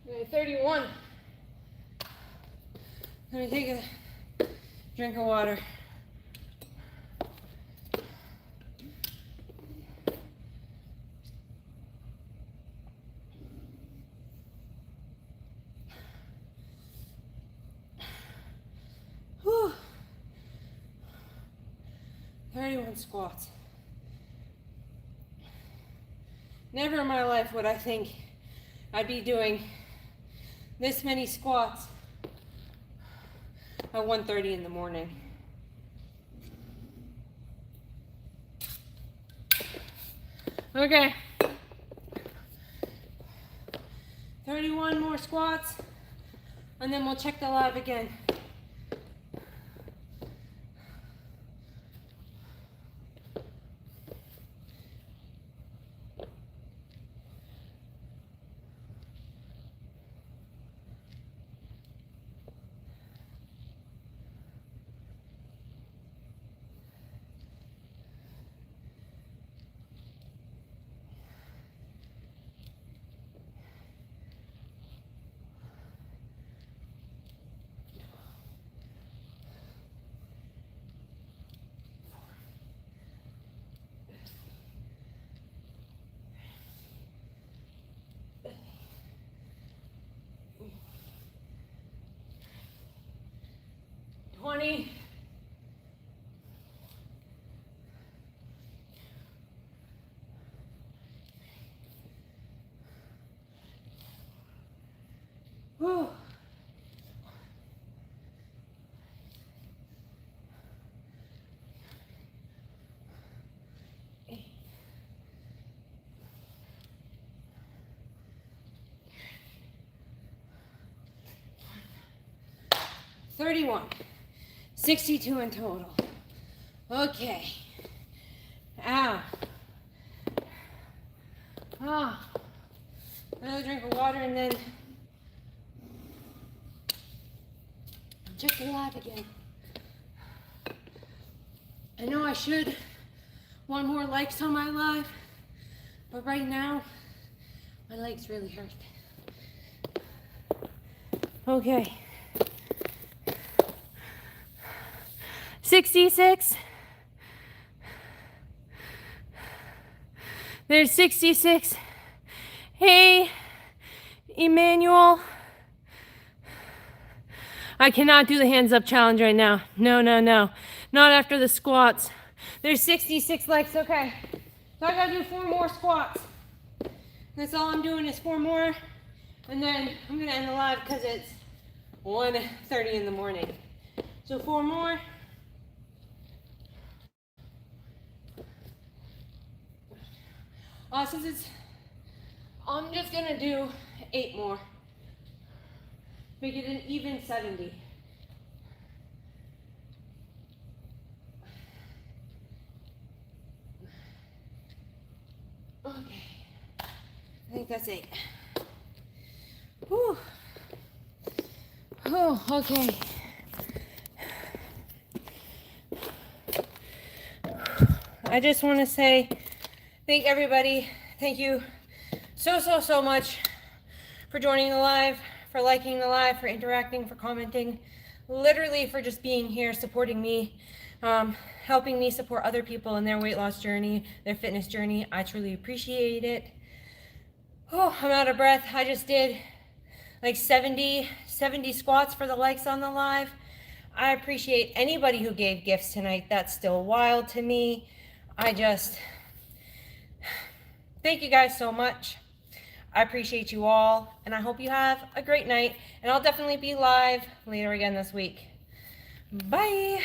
Okay, 31. Let me take a drink of water. 31 squats. Never in my life would I think I'd be doing this many squats at 1:30 in the morning. Okay. 31 more squats, and then we'll check the live again. Whew. $31, 62 in total. Okay. Ah. Ah. Another drink of water and then check the live again. I know I should want more likes on my live, but right now my legs really hurt. Okay. 66. There's 66. Hey, Emmanuel. I cannot do the hands up challenge right now. No. Not after the squats. There's 66 legs. Okay. So I gotta do 4 more squats. That's all I'm doing is 4 more. And then I'm gonna end the live because it's 1:30 in the morning. So 4 more. I'm just gonna do 8 more. Make it an even 70. Okay, I think that's 8. Whew. Oh, okay. I just want to say thank everybody. Thank you so much for joining the live, for liking the live, for interacting, for commenting, literally for just being here, supporting me, helping me support other people in their weight loss journey, their fitness journey. I truly appreciate it. Oh, I'm out of breath. I just did like 70 squats for the likes on the live. I appreciate anybody who gave gifts tonight. That's still wild to me. Thank you guys so much. I appreciate you all, and I hope you have a great night. And I'll definitely be live later again this week. Bye.